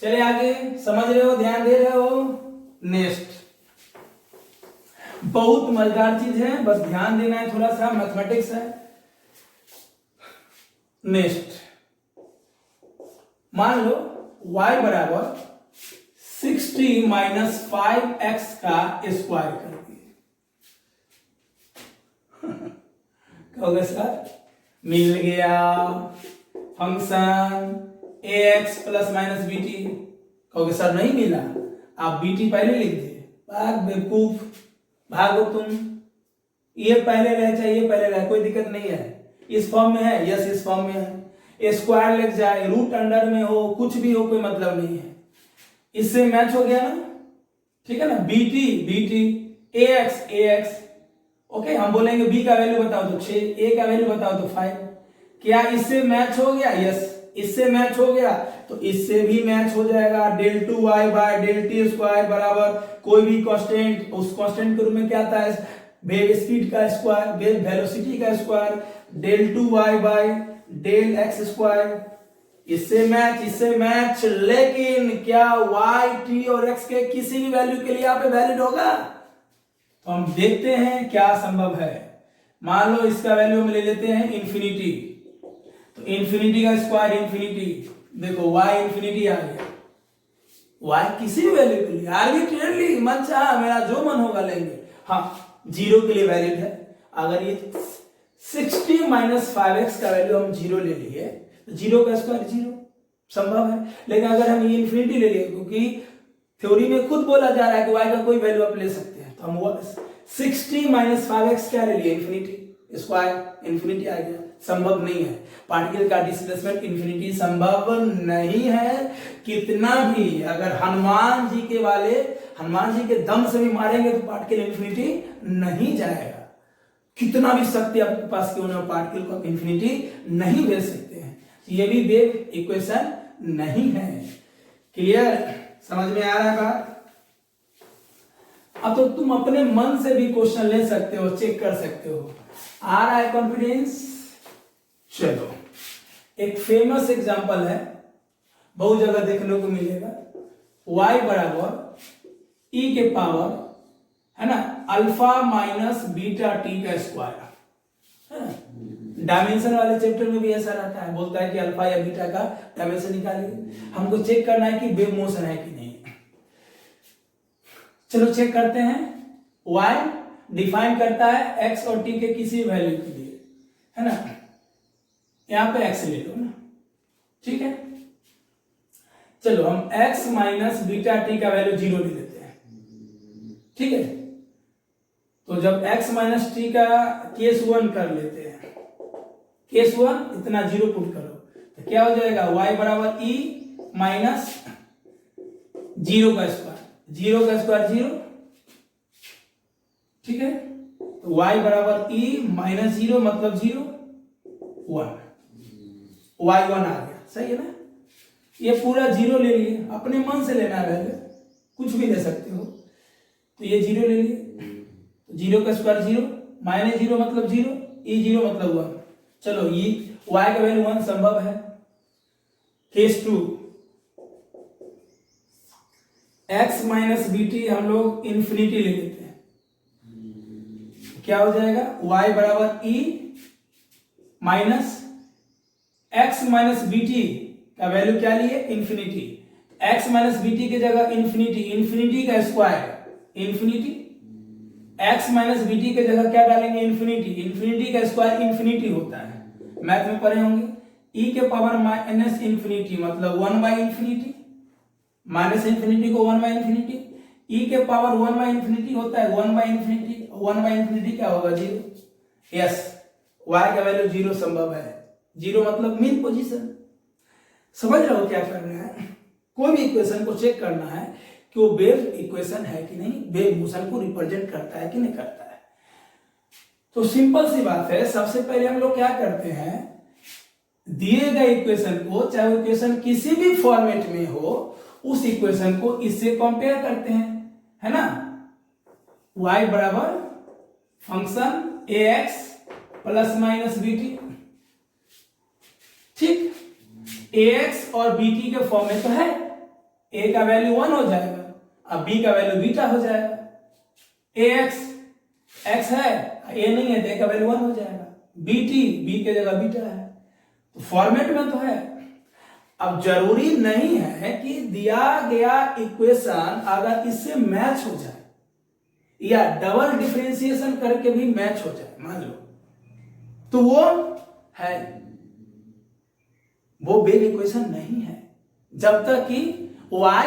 चले आगे, समझ रहे हो, ध्यान दे रहे हो? नेक्स्ट बहुत मजेदार चीज है, बस ध्यान देना है, थोड़ा सा मैथमेटिक्स है। नेक्स्ट मान लो y बराबर 60 माइनस 5x का स्क्वायर कर दिए कहोगे सर मिल गया function ax plus minus b t. कहोगे सर नहीं मिला, आप बी टी पहले लिख दिए। भाग बेवकूफ, भागो तुम। ये पहले रहे चाहे ये पहले रहे, कोई दिक्कत नहीं है। इस फॉर्म में है, यस इस फॉर्म में है। स्क्वायर लग जाए, रूट अंडर में हो, कुछ भी हो, कोई मतलब नहीं है। इससे मैच हो गया ना, ठीक है ना। B t ax okay. हम बोलेंगे b का वैल्यू बताओ तो 6, a का वैल्यू बताओ तो 5। क्या इससे मैच हो गया? यस, इससे मैच हो गया, तो इससे भी मैच हो जाएगा। del 2y by del t square बराबर कोई भी कांस्टेंट, उस कांस्टेंट के रूप में क्या आता है? वेव स्पीड का स्क्वायर, वेव वेलोसिटी का square, del 2y by del x square. इससे मैच, लेकिन क्या y, t और x के किसी भी वैल्यू के लिए यहाँ पे वैलिड होगा? तो हम देखते हैं क्या संभव है। मान लो इसका वैल्यू हम ले लेते हैं इंफिनिटी, तो इंफिनिटी का स्क्वायर इंफिनिटी, देखो y इंफिनिटी आ गया। y किसी भी वैल्यू के लिए आर्बिट्रेरली मन चाहा, मेरा जो मन होगा लेंगे। हाँ 0 के लिए वैलिड है। अगर ये 60 माइनस 5x का वैल्यू हम 0 ले लिए तो 0 का स्क्वायर 0 संभव है। लेकिन अगर हम ये इंफिनिटी ले लिए, क्योंकि थ्योरी में खुद बोला जा रहा है कि y का कोई वैल्यू आप ले सकते हैं, तो हम 60 माइनस 5x क्या ले लिए? इंफिनिटी, स्क्वायर इंफिनिटी आ गया। संभव नहीं है, पार्टिकल का डिस्प्लेसमेंट इंफिनिटी संभव नहीं है। कितना भी अगर हनुमान जी के दम से भी मारेंगे तो पार्टिकल इंफिनिटी नहीं जाएगा। कितना भी शक्ति आपके पास क्यों ना, पार्टिकल को आप इंफिनिटी नहीं भेज सकते हैं। ये भी वेव इक्वेशन नहीं है। क्लियर? समझ में आ रहा है बात? अब तो तुम अपने मन से भी क्वेश्चन ले सकते हो, चेक कर सकते हो। आ रहा है कॉन्फिडेंस? चलो एक फेमस एग्जांपल है, बहुत जगह देखने को मिलेगा। y बराबर e के पावर है ना अल्फा माइनस बीटा टी का स्क्वायर है ना। डायमेंशन वाले चैप्टर में भी ऐसा रहता है, बोलता है कि अल्फा या बीटा का डायमेंशन निकालिए। हमको चेक करना है कि वेव मोशन है कि नहीं। चलो चेक करते हैं। y डिफाइन करता है x और t के किसी वैल्यू के लिए, है ना। यहां पे x ले लो ना, ठीक है। चलो हम x माइनस बीटा टी का वैल्यू 0 ले लेते हैं, ठीक है। तो जब x माइनस टी का केस 1 कर लेते हैं, केस 1 इतना 0 पुट करो तो क्या हो जाएगा? y बराबर e माइनस 0 का स्क्वायर, 0 का स्क्वायर 0, ठीक है। तो y बराबर e माइनस 0 मतलब 0 1, y 1 आ गया। सही है ना। ये पूरा जीरो ले लिए, अपने मन से लेना है वैल्यू, कुछ भी ले सकते हो। तो ये जीरो ले लिए, तो जीरो का स्क्वायर जीरो, माइनस जीरो मतलब जीरो, ई जीरो मतलब 1। चलो ये y का वैल्यू 1 संभव है। Case 2, x minus b t हम लोग इंफिनिटी ले लेते हैं, क्या हो जाएगा, y बराबर e minus x minus b t का वैल्यू क्या लिए, infinity. x minus b t की जगह इंफिनिटी, इंफिनिटी का square infinity, x minus b t की जगह क्या डालेंगे, इंफिनिटी, इंफिनिटी का स्क्वायर इंफिनिटी होता है, मैथ में पढ़े होंगे। e के पावर माइनस इंफिनिटी मतलब 1 बाई इंफिनिटी, माइनस इंफिनिटी को 1 बाई इंफिनिटी, e के पावर 1 बाई इंफिनिटी होता है 1 बाई इंफिनिटी, 1 बाई इंफिनिटी क्या होगा, जीरो। यस, y का वैल्यू जीरो संभव है। जीरो मतलब मीन पोजीशन। समझ रहे हो क्या करना है, कोई भी इक्वेशन को चेक करना है कि वो वेव इक्वेशन है कि नहीं, वेव मोशन को रिप्रेजेंट करता है कि नहीं करता है। तो सिंपल सी बात है, सबसे पहले हम लोग क्या करते हैं, दिए गए इक्वेशन को, चाहे वो इक्वेशन किसी भी फॉर्मेट में हो, उस इक्वेशन को इससे कंपेयर करते हैं, है ना। y बराबर function ax plus minus b t, ठीक, ax और bt के फॉर्म में तो है, a का वैल्यू 1 हो जाएगा, अब b का वैल्यू बीटा हो जाएगा, ax x है, a नहीं है तो a का वैल्यू 1 हो जाएगा, bt b के जगह बीटा है, तो फॉर्मेट में तो है। अब जरूरी नहीं है कि दिया गया इक्वेशन अगर इससे मैच हो जाए या डबल डिफरेंशिएशन करके भी मैच हो जाए, मान लो, तो वो है, वो वेव इक्वेशन नहीं है जब तक कि y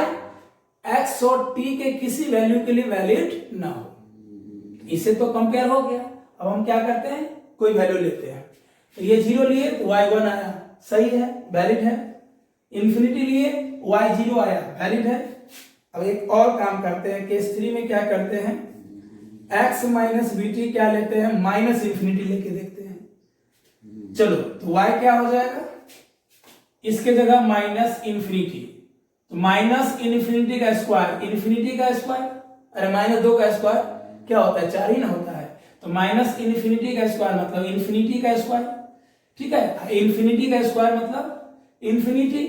x और t के किसी वैल्यू के लिए वैलिड ना हो। इसे तो कंपेयर हो गया, अब हम क्या करते हैं, कोई वैल्यू लेते हैं, तो ये जीरो लिए तो y 1 आया, सही है, वैलिड है। इंफिनिटी लिए y 0 आया, वैलिड है। अब एक और काम करते हैं, केस 3 में क्या करते हैं, x माइनस बी टी क्या लेते हैं, माइनस इंफिनिटी लेके देखते हैं। चलो तो y क्या हो जाएगा, इसके जगह माइनस इंफिनिटी, तो माइनस इंफिनिटी का स्क्वायर, इंफिनिटी का स्क्वायर, अरे माइनस 2 का स्क्वायर क्या होता है, 4 ही ना होता है, तो माइनस इंफिनिटी का स्क्वायर मतलब इंफिनिटी का स्क्वायर, ठीक है, इंफिनिटी का स्क्वायर मतलब इंफिनिटी,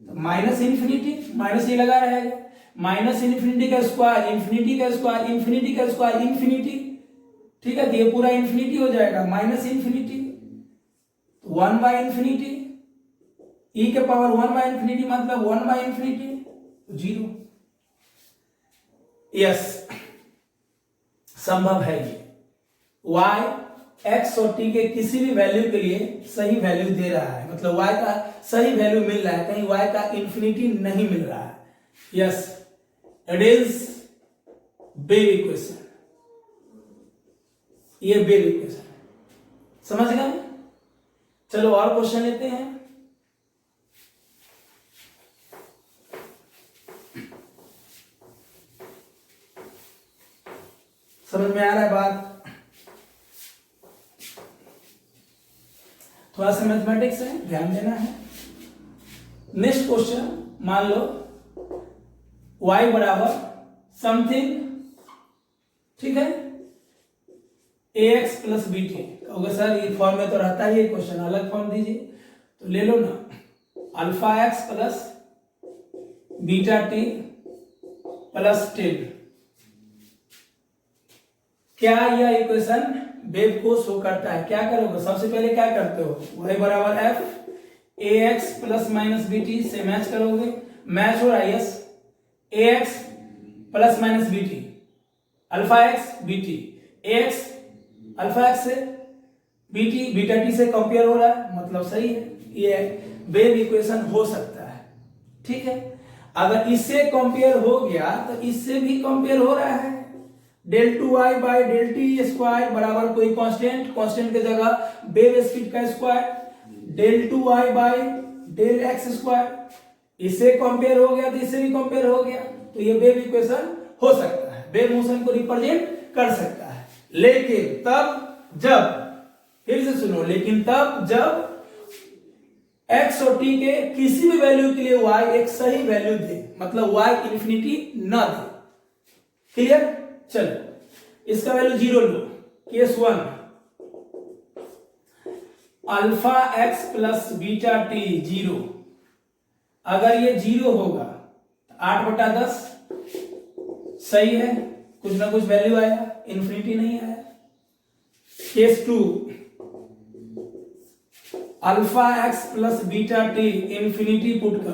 तो माइनस इंफिनिटी, माइनस ही लगा रहेगा, माइनस इंफिनिटी का स्क्वायर, इंफिनिटी का स्क्वायर, इंफिनिटी का स्क्वायर, इंफिनिटी, ठीक है, तो ये पूरा इंफिनिटी हो जाएगा, minus infinity 1 by infinity, e के पावर 1 बाई इंफिनिटी मतलब 1 बाई इंफिनिटी, जीरो। यस, संभव है ये, y x और t के किसी भी वैल्यू के लिए सही वैल्यू दे रहा है, मतलब y का सही वैल्यू मिल रहा है, कहीं y का इंफिनिटी नहीं मिल रहा है। Yes, it is wave equation, ये वेव इक्वेशन, समझ गए। चलो और क्वेश्चन लेते हैं। समझ में आ रहा है बात, थोड़ा सा मैथमेटिक्स है, ध्यान देना है। नेक्स्ट क्वेश्चन, मान लो y बराबर समथिंग, ठीक है, ax प्लस बी टी, कहोगे सर ये फॉर्म में तो रहता ही है, क्वेश्चन अलग फॉर्म दीजिए, तो ले लो ना, alpha x plus beta T plus 10, क्या यह इक्वेशन वेव को शो करता है। क्या करोगे, सबसे पहले क्या करते हो, y बराबर f ax plus minus b t से मैच करोगे, मैच हो रहा है, yes, ax plus minus b t, alpha x b t, ax alpha x से बी टी बीटा टी से कंपेयर हो रहा है, मतलब सही है, ये वेव इक्वेशन हो सकता है, ठीक है। अगर इससे कंपेयर हो गया तो इससे भी कंपेयर हो रहा है, del two y by del T square बराबर कोई कांस्टेंट, कांस्टेंट की जगह वेव स्पीड का square, del two y by del x square, इससे कंपेयर हो गया तो इससे भी कंपेयर हो गया, तो ये वेव इक्वेशन हो सकता है, वेव मोशन को रिप्रेजेंट कर सकता है। लेकिन तब जब, फिर से सुनो, लेकिन तब जब एक्स और टी के किसी भी वैल्यू के लिए वाई एक सही वैल्यू दे, मतलब वाई इंफिनिटी न दे। क्लियर? चलो इसका वैल्यू 0 लो। Case 1, alpha x plus beta t 0, अगर ये 0 होगा 8/10 सही है, कुछ ना कुछ वैल्यू आया, इंफिनिटी नहीं आया। Case 2, alpha x plus beta T infinity put करो,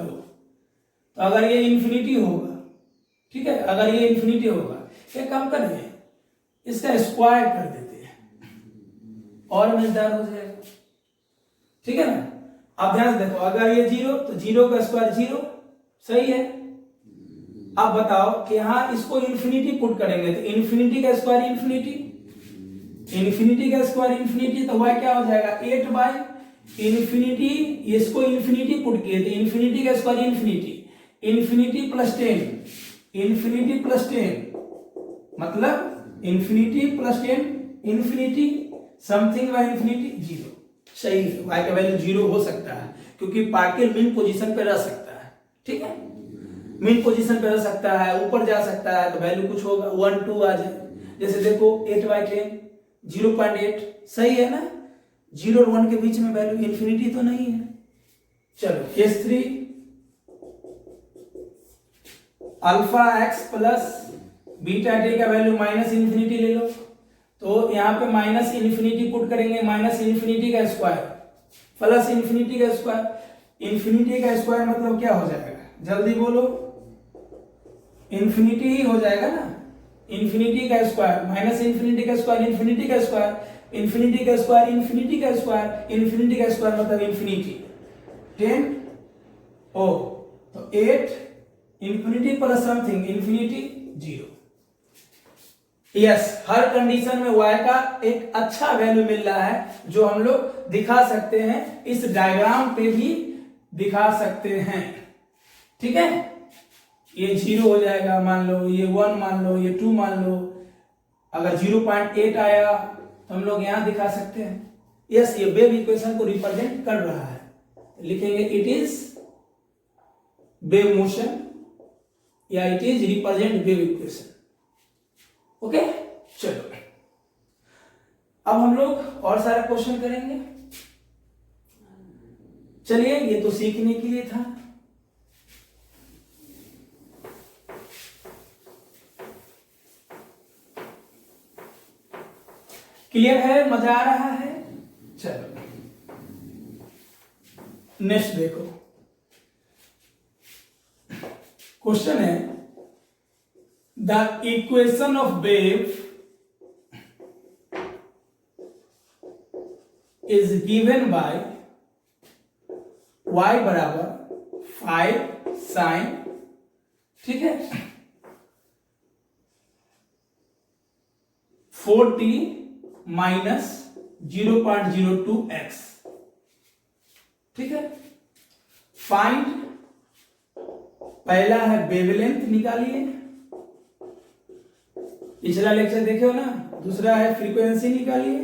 तो अगर ये इंफिनिटी होगा, ठीक है, अगर ये इंफिनिटी होगा, क्या काम करेंगे, इसका स्क्वायर कर देते हैं और मजेदार हो जाएगा। ठीक है ना? अब ध्यान से देखो, अगर ये 0 तो 0 का स्क्वायर 0, सही है। अब बताओ कि हाँ इसको इंफिनिटी पुट करेंगे तो इंफिनिटी का स्क्वायर इंफिनिटी, इंफिनिटी का स्क्वायर इंफिनिटी, तो y क्या हो जाएगा 8/इंफिनिटी, इसको इंफिनिटी पुट किए तो इंफिनिटी का square infinity, infinity plus 10, infinity plus 10 मतलब infinity plus 10 infinity, something bye infinity 0। सही है, y का वैल्यू 0 हो सकता है क्योंकि पार्टिकल मीन पोजीशन पे रह सकता है। ठीक है, मीन पोजीशन पे रह सकता है, ऊपर जा सकता है, तो वैल्यू कुछ होगा 1 2 आ जाए। जैसे देखो 8/10 0.8, सही है ना? 0 और 1 के बीच में वैल्यू इंफिनिटी तो नहीं है। चलो case 3, alpha x plus beta T का वैल्यू माइनस इंफिनिटी ले लो, तो यहाँ पे माइनस इंफिनिटी पुट करेंगे, माइनस इंफिनिटी का स्क्वायर प्लस इंफिनिटी का स्क्वायर, इंफिनिटी का स्क्वायर मतलब क्या हो जाएगा, जल्दी बोलो, इंफिनिटी ही हो जाएगा ना। इंफिनिटी का स्क्वायर माइनस इंफिनिटी का स्क्वायर, इंफिनिटी का स्क्वायर, इंफिनिटी का स्क्वायर, इंफिनिटी का स्क्वायर, इंफिनिटी का स्क्वायर मतलब इंफिनिटी 10 ओ, तो 8 infinity plus something infinity 0। Yes, हर कंडीशन में y का एक अच्छा वैल्यू मिल रहा है जो हम लोग दिखा सकते हैं, इस डायग्राम पे भी दिखा सकते हैं। ठीक है, ये 0 हो जाएगा मान लो, ये 1 मान लो, ये 2 मान लो, अगर 0.8 आया तो हम लोग यहां दिखा सकते हैं। यस, ये वेव इक्वेशन को रिप्रेजेंट कर रहा है, लिखेंगे इट इज वेव मोशन या it is represent wave equation. Okay, चलो अब हम लोग और सारा क्वेश्चन करेंगे। चलिए, ये तो सीखने के लिए था। क्लियर है? मजा आ रहा है? चलो नेक्स्ट देखो, क्वेश्चन है the equation of wave is given by y बराबर 5 साइन, ठीक है, 4t माइनस 0.02x। ठीक है, फाइंड, पहला है वेवलेंथ निकालिए, पिछला लेक्चर देखे हो ना। दूसरा है फ्रीक्वेंसी निकालिए,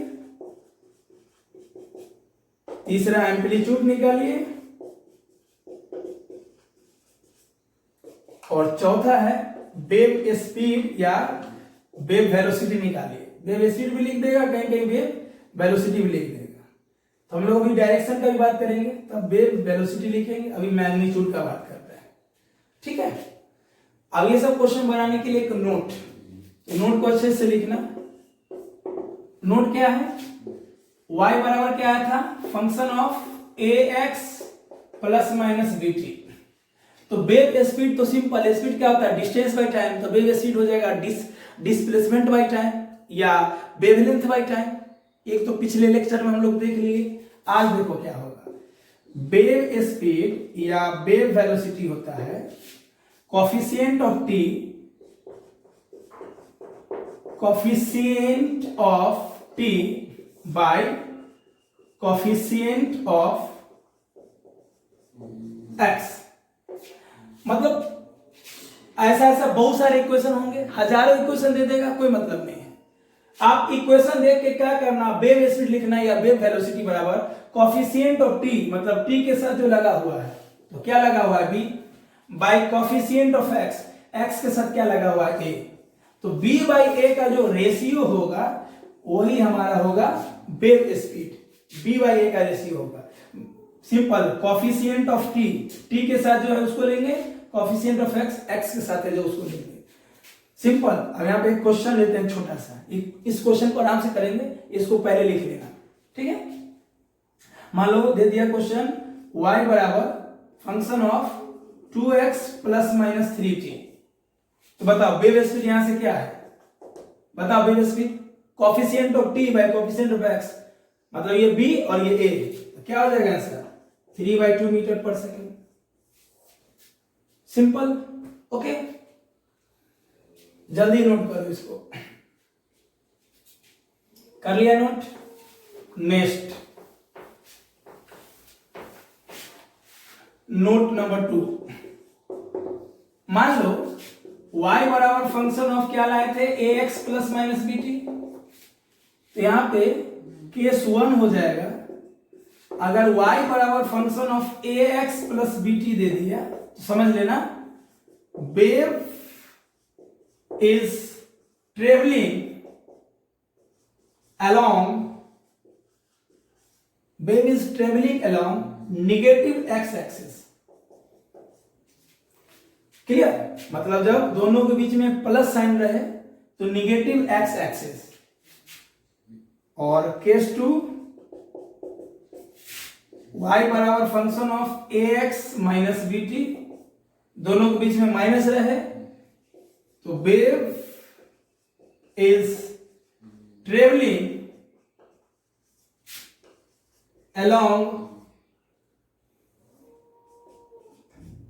तीसरा एम्पलीट्यूड निकालिए, और चौथा है वेव स्पीड या वेव वेलोसिटी निकालिए। वेव स्पीड भी लिख देगा, कहीं कहीं वेव वेलोसिटी भी लिख देगा। तो हम लोग अभी डायरेक्शन का भी बात करेंगे, तब वेव वेलोसिटी लिखेंगे, अभी मैग्नीट्यूड का बात करते हैं। ठीक है, अब ये सब क्वेश्चन बनाने के लिए एक नोट, नोट को अच्छे से लिखना। नोट क्या है, y बराबर क्या आया था, function of ax plus minus bt। तो वेव स्पीड तो सिंपल, स्पीड क्या होता है, डिस्टेंस बाय टाइम, तो वेव स्पीड हो जाएगा डिस्प्लेसमेंट बाय टाइम या वेवलेंथ बाय टाइम। एक तो पिछले लेक्चर में हम लोग देख लिए, आज देखो क्या होगा। वेव स्पीड या वेव वेलोसिटी होता है coefficient of t, coefficient of t bye coefficient of x। मतलब ऐसा ऐसा बहुत सारे इक्वेशन होंगे, हजारों इक्वेशन दे देगा, कोई मतलब नहीं है। आप इक्वेशन देख के क्या करना, वेव स्पीड लिखना है या वेव वेलोसिटी बराबर कोफिशिएंट ऑफ टी, मतलब टी के साथ जो लगा हुआ है, तो क्या लगा हुआ है b, by coefficient of x, x के साथ क्या लगा हुआ है ए, तो बी बाई ए का जो रेशियो होगा वही हमारा होगा वेव स्पीड, बी बाई ए का रेशियो होगा। Simple, coefficient of T, T के साथ जो है उसको लेंगे, कोफिशिएंट ऑफ एक्स, एक्स के साथ है जो उसको लेंगे। सिंपल। अब यहाँ पे एक क्वेश्चन लेते हैं छोटा सा, इस क्वेश्चन को आराम से करेंगे, इसको पहले लिख लेना, ठीक है। मान लो दे दिया क्वेश्चन y बराबर function of 2x plus minus 3t, तो बताओ वेव स्पीड यहां से क्या है, बताओ wave speed coefficient of t bye coefficient of x, मतलब ये b और ये a, तो क्या हो जाएगा आंसर 3/2 मीटर पर सेकेंड। Simple, okay. जल्दी नोट करो इसको, कर लिया नोट। नेक्स्ट नोट नंबर 2, मान लो y बराबर फंक्शन ऑफ क्या लाए थे ax प्लस माइनस bt, तो यहां पे केस 1 हो जाएगा, अगर y बराबर function of ax plus bt दे दिया तो समझ लेना wave is traveling along negative x axis। Clear, मतलब जब दोनों के बीच में प्लस साइन रहे तो निगेटिव x एक्सिस, और केस 2 y बराबर function of ax minus bt, दोनों के बीच में माइनस रहे तो wave is travelling along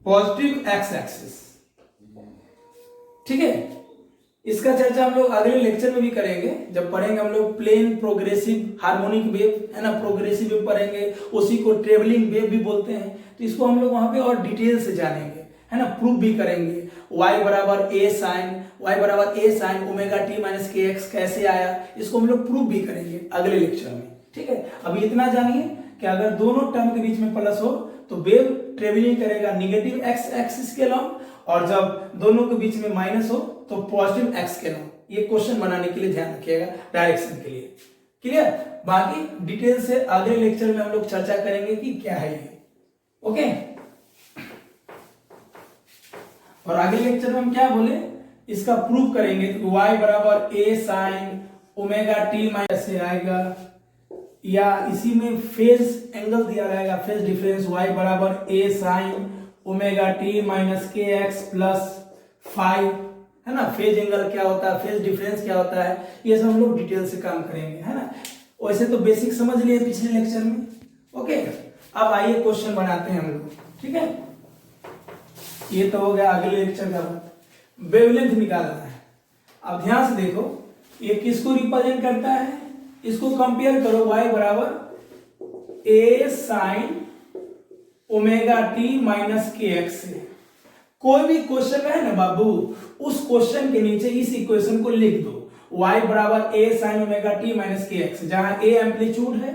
positive x axis, ठीक है। इसका चर्चा हम लोग अगले लेक्चर में भी करेंगे, जब पढ़ेंगे हम लोग प्लेन प्रोग्रेसिव हार्मोनिक वेव, है ना, प्रोग्रेसिव वेव पढ़ेंगे, उसी को ट्रेवलिंग वेव भी बोलते हैं, तो इसको हम लोग वहां पे और डिटेल से जानेंगे, है ना, प्रूफ भी करेंगे। y बराबर a sine omega T minus के एक्स कैसे आया, इसको हम लोग प्रूफ भी करेंगे अगले लेक्चर में, ठीक है। अभी इतना जानिए कि अगर दोनों टर्म के बीच में प्लस हो तो वेव ट्रेवलिंग करेगा निगेटिव एक्स एक्सिस के लॉन्ग, और जब दोनों के बीच में माइनस हो तो पॉजिटिव एक्स के लॉन्ग। ये क्वेश्चन बनाने के लिए ध्यान रखिएगा डायरेक्शन के लिए, क्लियर। बाकी डिटेल से अगले लेक्चर में हम लोग चर्चा करेंगे कि क्या है ये, ओके। और अगले लेक्चर में हम क्या बोले, इसका प्रूफ करेंगे, तो y बराबर a sine omega T minus से आएगा, या इसी में फेज एंगल दिया रहेगा, फेज डिफरेंस y बराबर a sine omega T minus के एक्स प्लस 5, है ना। फेज एंगल क्या होता है, फेज डिफरेंस क्या होता है, ये सब हम लोग डिटेल से काम करेंगे, है ना। वैसे तो बेसिक समझ लिए पिछले लेक्चर में, ओके। अब आइए क्वेश्चन बनाते हैं हम लोग, ठीक है। ये तो हो गया अगले लेक्चर का बात। वेवलेंथ निकालना है। अब ध्यान से देखो, ये किसको रिप्रेजेंट करता है, इसको कंपेयर करो y बराबर a sine omega T minus के एक्स से। कोई भी क्वेश्चन है ना बाबू, उस क्वेश्चन के नीचे इस इक्वेशन को लिख दो, y बराबर a sine omega T minus के एक्स, जहां a एम्पलीट्यूड है,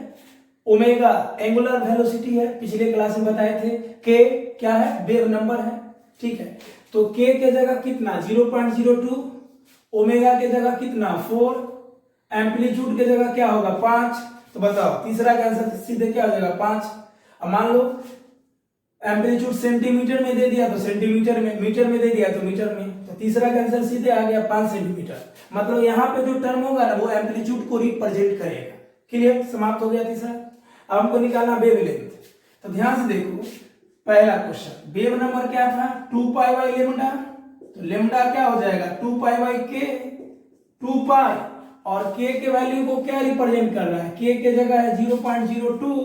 ओमेगा एंगुलर वेलोसिटी है, पिछले क्लास में बताए थे, k क्या है, वेव नंबर है, ठीक है। तो k के जगह कितना 0.02, ओमेगा के जगह कितना 4, एम्पलीट्यूड के जगह क्या होगा 5, तो बताओ तीसरा का आंसर सीधे क्या हो जाएगा 5। अब मान लो एम्पलीट्यूड सेंटीमीटर में दे दिया तो सेंटीमीटर में, मीटर में दे दिया तो मीटर में, तो तीसरा का आंसर सीधे आ गया 5 सेंटीमीटर। मतलब यहाँ पे जो टर्म होगा ना वो एम्पलीट्यूड को रिप्रेजेंट करेगा। क्लियर, समाप्त हो गया तीसरा। अब हमको निकालना वेवलेंथ। तो ध्यान से देखो, पहला क्वेश्चन वेव नंबर क्या था 2 पाई बाई लेमडा, तो लेमडा क्या हो जाएगा 2 पाई बाई के, 2 पाई, और k के वैल्यू को क्या रिप्रेजेंट कर रहा है, k के जगह है 0.02,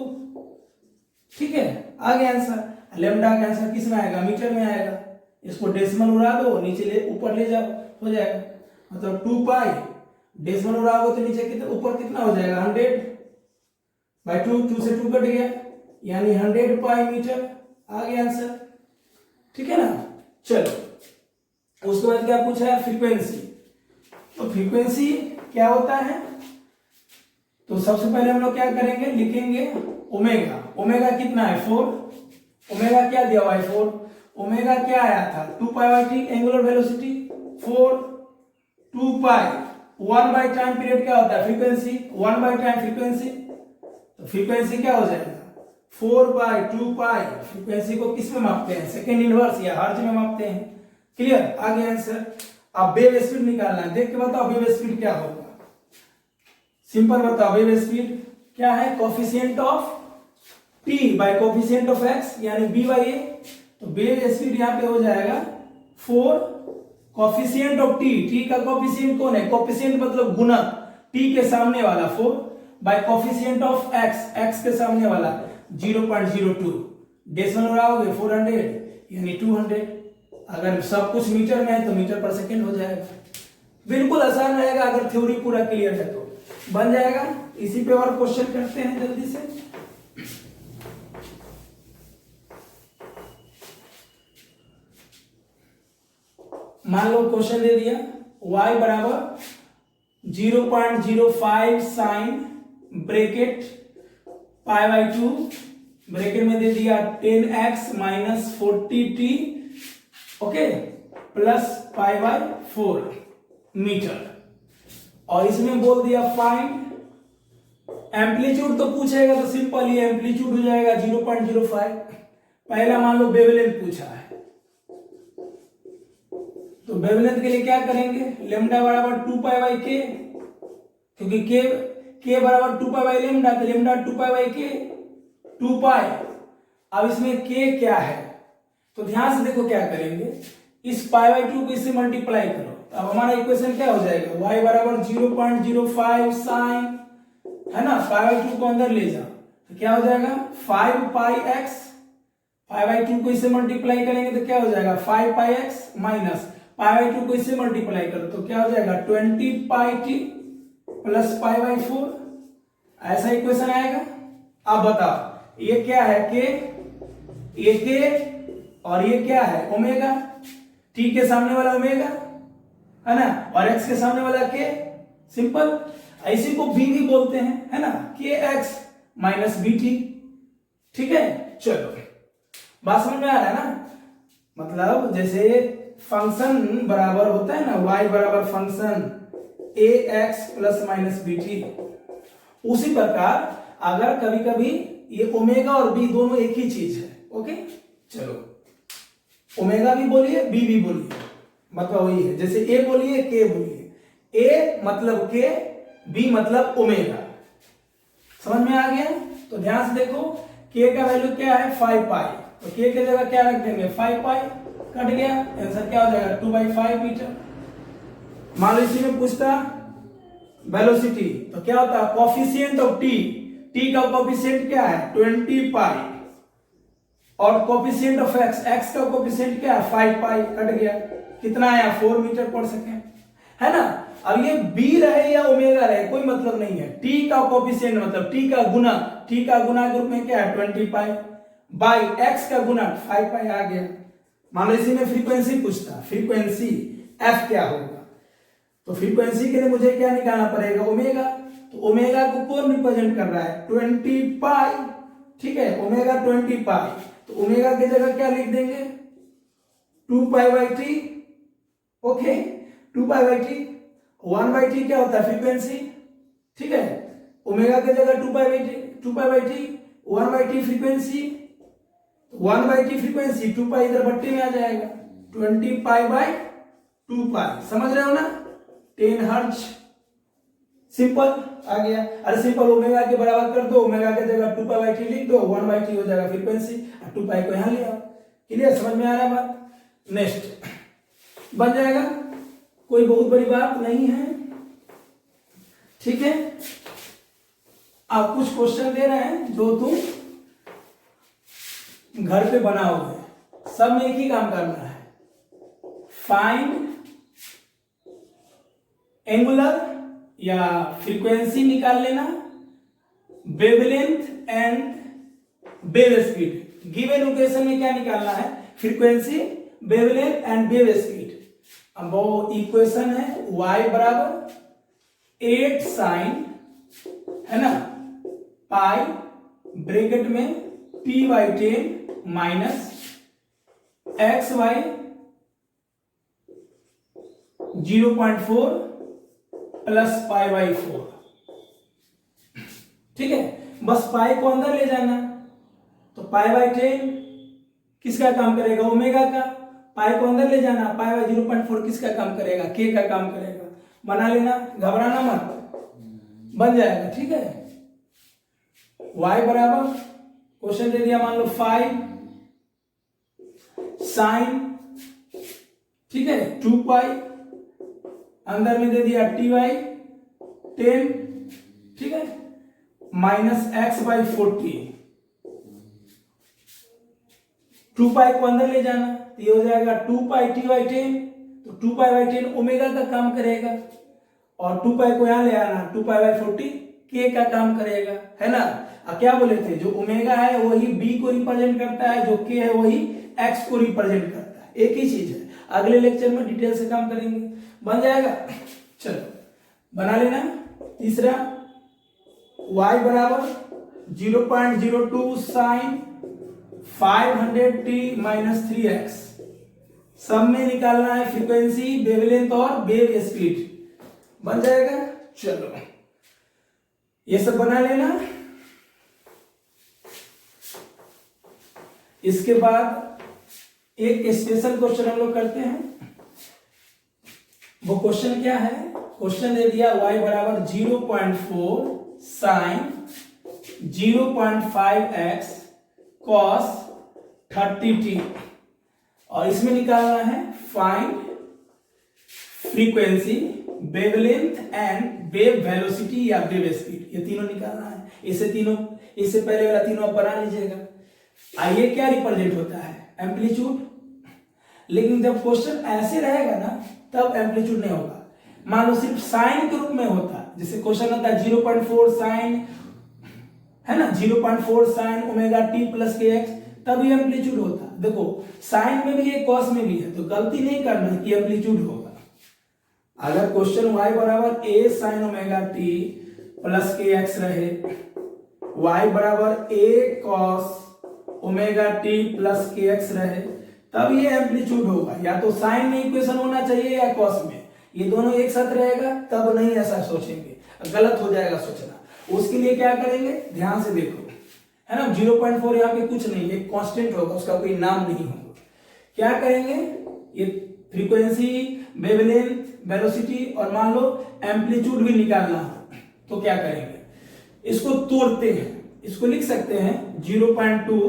ठीक है। आ गया आंसर। लेमडा का आंसर किस में आएगा, मीटर में आएगा। इसको डेसिमल उड़ा दो, नीचे ले ऊपर ले जाओ, हो जाएगा। मतलब 2 पाई डेसिमल उड़ाओगे तो नीचे कितना, ऊपर कितना हो जाएगा 100/2, 2 से 2 कट गया, यानी 100 पाई मीटर। आ गया आंसर, ठीक है ना। चलो उसके बाद क्या पूछा है, फ्रीक्वेंसी। तो फ्रीक्वेंसी क्या होता है? तो सबसे पहले हम लोग क्या करेंगे, लिखेंगे ओमेगा। ओमेगा कितना है? 4। ओमेगा क्या दिया हुआ है? 4। ओमेगा क्या आया था? 2 pi by T angular velocity 4 2 pi 1 by time period क्या होता है? फ्रीक्वेंसी 1 बाई टाइम फ्रीक्वेंसी, तो फ्रीक्वेंसी क्या हो जाएगा? 4 बाई 2 पाई। फ्रीक्वेंसी को किस में मापते हैं? सेकेंड इनवर्स या हर्ट्ज में मापते हैं। क्लियर? आ गया आंसर। अब वेव स्पीड निकालना है, देख के बताओ वेव स्पीड क्या होगा। सिंपल बताओ, वेव स्पीड क्या है? Coefficient of T bye coefficient of x यानी बी बाई ए। तो वेव स्पीड यहाँ पे हो जाएगा 4 कोफिशिएंट ऑफ टी। टी का कोफिशिएंट कौन है? कोफिशिएंट मतलब गुणक, टी के सामने वाला 4 bye coefficient of x, x के सामने वाला 0.02। डेसिमल लगाओगे 400 यानी 200। अगर सब कुछ मीटर में है तो मीटर पर सेकेंड हो जाएगा। बिल्कुल आसान रहेगा, अगर थ्योरी पूरा क्लियर है तो बन जाएगा। इसी पे और क्वेश्चन करते हैं जल्दी से। मान लो क्वेश्चन दे दिया y बराबर 0.05 sine bracket pi by 2 bracket में दे दिया 10x माइनस 40t okay plus pi by 4 metre, और इसमें बोल दिया फाइंड एम्पलीट्यूड। तो पूछेगा तो सिंपल ही एम्पलीट्यूड हो जाएगा 0.05। पहला मान लो वेवलेंथ पूछा है, तो वेवलेंथ के लिए क्या करेंगे? लेमडा बराबर 2 पाई बाई के, क्योंकि के बराबर 2 पाई बाई लेमडा, तो लेमडा 2 पाई बाई के 2 पाई। अब इसमें के क्या है तो ध्यान से देखो क्या करेंगे, इस पाई बाई 2 को इससे मल्टीप्लाई करो। अब हमारा इक्वेशन क्या हो जाएगा? y बराबर 0.05 साइन, है ना, पाई बाई 2 को अंदर ले जाओ तो क्या हो जाएगा? 5 पाई x। पाई बाई 2 को इससे मल्टीप्लाई करेंगे तो क्या हो जाएगा? 5 पाई x माइनस पाई बाई 2 को इससे मल्टीप्लाई करो तो क्या हो जाएगा? 20 पाई t प्लस पाई बाई 4। ऐसा इक्वेशन आएगा। अब बताओ ये क्या है? ये के और ये क्या है? ओमेगा। टी के सामने वाला ओमेगा है ना, और एक्स के सामने वाला के। सिंपल। इसी को बी भी बोलते हैं, है ना, के एक्स माइनस बी टी। ठीक है, चलो बात समझ में आ रहा है ना? मतलब जैसे फंक्शन बराबर होता है ना, y बराबर function a x plus minus b t, उसी प्रकार अगर कभी कभी ये ओमेगा और बी दोनों एक ही चीज है। ओके चलो, ओमेगा भी बोलिए बी भी बोलिए, मतलब वही है। जैसे ए बोलिए के बोलिए, ए मतलब के, बी मतलब ओमेगा। समझ में आ गया? तो ध्यान से देखो, के का वैल्यू क्या है? 5 पाई, तो के की जगह क्या रख देंगे? 5 पाई। कट गया, आंसर क्या हो जाएगा? 2/5 मीटर। मान लो इसी में पूछता वेलोसिटी, तो क्या होता है? Coefficient of T. टी का कोफिशिएंट क्या है? 20 पाई, और कोफिशिएंट ऑफ एक्स, एक्स का कोफिशिएंट क्या है? 5 पाई। कट गया, कितना आया? 4 मीटर पर सेकेंड, है ना। अब ये बी रहे या ओमेगा रहे कोई मतलब नहीं है। टी का कोफिशिएंट मतलब टी का गुना, टी का गुना ग्रुप में क्या है? 20 पाई बाई एक्स का गुना 5 पाई आ गया। मान लो इसी में फ्रीक्वेंसी पूछता, फ्रीक्वेंसी एफ क्या होगा? तो फ्रीक्वेंसी के लिए मुझे क्या निकालना पड़ेगा? ओमेगा। तो ओमेगा को कौन रिप्रेजेंट कर रहा है? 20 पाई। ठीक है, ओमेगा 20 पाई, तो ओमेगा की जगह क्या लिख देंगे? 2 pi by T. Okay, 2 pi by T. 1 by T क्या होता है? फ्रीक्वेंसी। ठीक है, ओमेगा की जगह 2 pi by T, 2 pi by T, 1 by T frequency, 1 by T frequency, 2 पाई इधर भट्टी में आ जाएगा, 20 पाई बाई 2 पाई। समझ रहे हो ना? 10 हर्ट्ज। सिंपल आ गया। अरे सिंपल, ओमेगा के बराबर कर दो, ओमेगा की जगह 2 पाई बाई टी लिख दो, 1 बाई टी हो जाएगा फ्रीक्वेंसी, और 2 पाई को यहां ले आओ। क्लियर? समझ में आ रहा है बात? नेक्स्ट बन जाएगा, कोई बहुत बड़ी बात नहीं है। ठीक है, आप कुछ क्वेश्चन दे रहे हैं जो तुम घर पे बनाओगे। सब में एक ही काम करना है, फाइंड एंगुलर या फ्रीक्वेंसी निकाल लेना, wavelength and wave speed. Given equation में क्या निकालना है? Frequency, wavelength and wave speed. अब वो इक्वेशन है y बराबर 8 साइन, है ना, पाई ब्रैकेट में t/10 माइनस x/, 0.4 प्लस π/4। ठीक है, बस पाई को अंदर ले जाना, तो π/10 किसका काम करेगा, ओमेगा का। पाई को अंदर ले जाना, π/0.4 किसका काम करेगा, k का काम करेगा। बना लेना, घबराना मत, बन जाएगा। ठीक है, y बराबर क्वेश्चन दे दिया, मान लो 5 साइन, ठीक है, 2 पाई, अंदर में दे दिया t/10, ठीक है, माइनस x/40। 2 पाई को अंदर ले जाना, तो ये हो जाएगा 2 पाई t/10, तो 2 पाई/10 ओमेगा का काम करेगा, और 2 पाई को यहां ले आना, 2 पाई/40 k का काम करेगा, है ना। अब क्या बोले थे, जो ओमेगा है वही b को रिप्रेजेंट करता है, जो k है वही x को रिप्रेजेंट करता है, एक ही चीज है। अगले लेक्चर में डिटेल से काम करेंगे, बन जाएगा। चलो बना लेना। तीसरा, y बराबर 0.02 साइन 500t माइनस 3x, सब में निकालना है फ्रीक्वेंसी, वेवलेंथ और वेव स्पीड, बन जाएगा। चलो ये सब बना लेना। इसके बाद एक स्पेशल क्वेश्चन हम लोग करते हैं। वो क्वेश्चन क्या है, क्वेश्चन दे दिया y बराबर 0.4 साइन 0.5x cos 30t, और इसमें निकालना है find frequency, wavelength and wave velocity या वेव स्पीड, ये तीनों निकालना है। इससे पहले वाला तीनों आप बना लीजिएगा। आइए, क्या रिप्रेजेंट होता है, एम्पलीट्यूड। लेकिन जब क्वेश्चन ऐसे रहेगा ना, तब एम्पलीट्यूड नहीं होगा। मान लो सिर्फ साइन के रूप में होता, जैसे क्वेश्चन होता है 0.4 साइन, है ना, 0.4 साइन ओमेगा टी प्लस के एक्स, तब ये एम्पलीट्यूड होता। देखो साइन में भी है, कॉस में भी है, तो गलती नहीं करना है कि एम्पलीट्यूड होगा। अगर क्वेश्चन y बराबर a sine omega T plus के एक्स रहे, y बराबर a cos omega T plus के एक्स रहे, तब ये एम्पलीट्यूड होगा। या तो साइन में इक्वेशन होना चाहिए या कॉस में, ये दोनों एक साथ रहेगा, तब नहीं ऐसा सोचेंगे, गलत हो जाएगा सोचना। उसके लिए क्या करेंगे, ध्यान से देखो, है ना, 0.4 यहाँ पे कुछ नहीं, एक कांस्टेंट होगा, उसका कोई नाम नहीं होगा। क्या करेंगे, ये फ्रीक्वेंसी, वेवलेंथ, वेलोसिटी और मान लो एम्पलीट्यूड भी निकालना हो, तो क्या करेंगे, इसको तोड़ते हैं। इसको लिख सकते हैं 0.2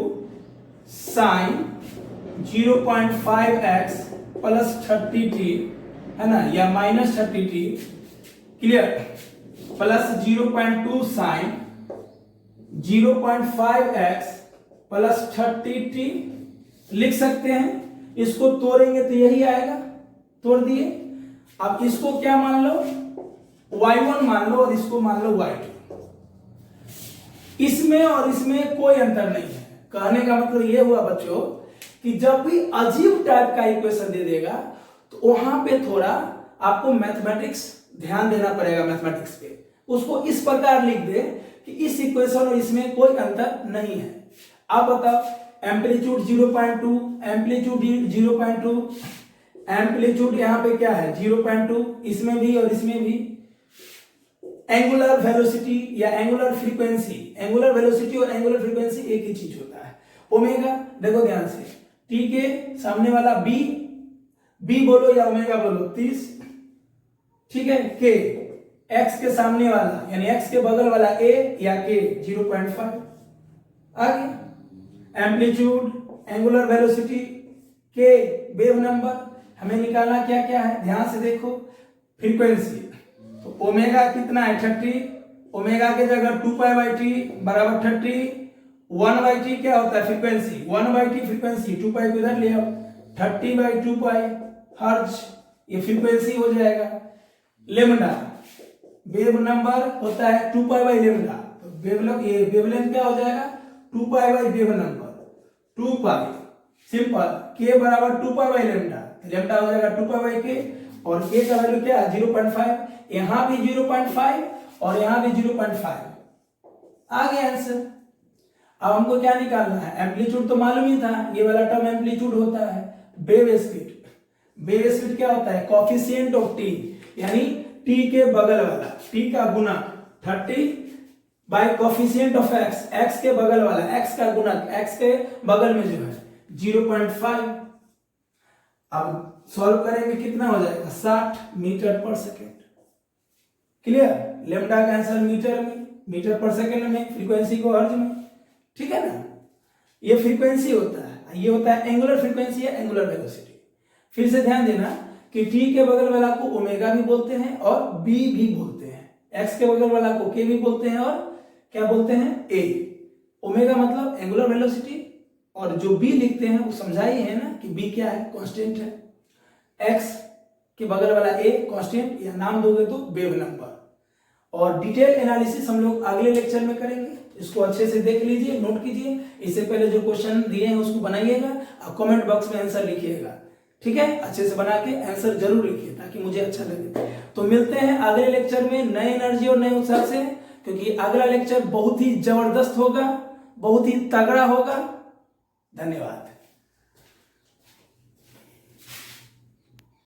साइन 0.5x प्लस 30t, है ना, या minus 30t, clear, plus 0.2 sine 0.5x plus 30t लिख सकते हैं। इसको तोड़ेंगे तो यही आएगा, तोड़ दिए। अब इसको क्या मान लो, y1 मान लो, और इसको मान लो y2। इसमें और इसमें कोई अंतर नहीं है। कहने का मतलब यह हुआ बच्चों कि जब भी अजीब टाइप का इक्वेशन दे देगा, तो वहां पे थोड़ा आपको मैथमेटिक्स ध्यान देना पड़ेगा। मैथमेटिक्स पे उसको इस प्रकार लिख दे कि इस इक्वेशन और इसमें कोई अंतर नहीं है। अब बताओ, एम्पलीट्यूड 0.2, एम्पलीट्यूड 0.2, एम्पलीट्यूड यहां पे क्या है 0.2, इसमें भी और इसमें भी। एंगुलर वेलोसिटी या एंगुलर फ्रीक्वेंसी, एंगुलर वेलोसिटी और एंगुलर फ्रीक्वेंसी एक ही चीज होता है। ओमेगा देखो ध्यान से, टी के सामने वाला बी बोलो या ओमेगा बोलो 30, ठीक है, के एक्स के सामने वाला यानी एक्स के बगल वाला ए या के 0.5। आगे एम्पलीट्यूड, एंगुलर वेलोसिटी, के वेव नंबर, हमें निकालना क्या क्या है, ध्यान से देखो। फ्रीक्वेंसी, तो ओमेगा कितना है 30, ओमेगा के जगह 2π/t बराबर 30, 1/t क्या होता है फ्रीक्वेंसी, 1/t फ्रीक्वेंसी, 2π को इधर ले आओ, 30/2π हर्ट्ज, ये फ्रीक्वेंसी हो जाएगा। लेमडा वेव नंबर होता है 2π/λ, तो वेवलेंथ क्या हो जाएगा 2π/वेव नंबर, 2π सिंपल। k बराबर 2π/λ, लेमडा हो जाएगा 2π/k, और k का वैल्यू क्या है 0.5। यहां भी 0.5 और यहां भी 0.5। आ गया आंसर। अब हमको क्या निकालना है, एम्पलीट्यूड तो मालूम ही था, ये वाला टर्म एम्पलीट्यूड होता है। वेव स्पीड, वेव स्पीड क्या होता है, कोफिशिएंट ऑफ टी, यानी टी के बगल वाला, टी का गुना 30 bye coefficient of x, x के बगल वाला, एक्स का गुना एक्स के बगल में जो है 0.5। अब सॉल्व करेंगे कितना हो जाएगा, 60 मीटर पर सेकेंड। क्लियर, लेमडा का आंसर मीटर में, मीटर पर सेकेंड में, फ्रीक्वेंसी को हर्ट्ज में। ठीक है ना, ये फ्रीक्वेंसी होता है, ये होता है एंगुलर फ्रीक्वेंसी या एंगुलर वेलोसिटी। फिर से ध्यान देना कि टी के बगल वाला को ओमेगा भी बोलते हैं और बी भी बोलते हैं, एक्स के बगल वाला को के भी बोलते हैं और क्या बोलते हैं, ए। ओमेगा मतलब एंगुलर वेलोसिटी, और जो बी लिखते हैं वो समझाई है ना कि बी क्या है, कांस्टेंट है। एक्स के बगल वाला ए कांस्टेंट, या नाम दोगे तो वेव नंबर। और डिटेल एनालिसिस हम लोग अगले लेक्चर में करेंगे, इसको अच्छे से देख लीजिए, नोट कीजिए। इससे पहले जो क्वेश्चन दिए हैं उसको बनाइएगा और कमेंट बॉक्स में आंसर लिखिएगा। ठीक है, अच्छे से बना के आंसर जरूर लिखिए ताकि मुझे अच्छा लगे। तो मिलते हैं अगले लेक्चर में नए एनर्जी और नए उत्साह से, क्योंकि अगला लेक्चर बहुत ही जबरदस्त होगा, बहुत ही तगड़ा होगा। धन्यवाद।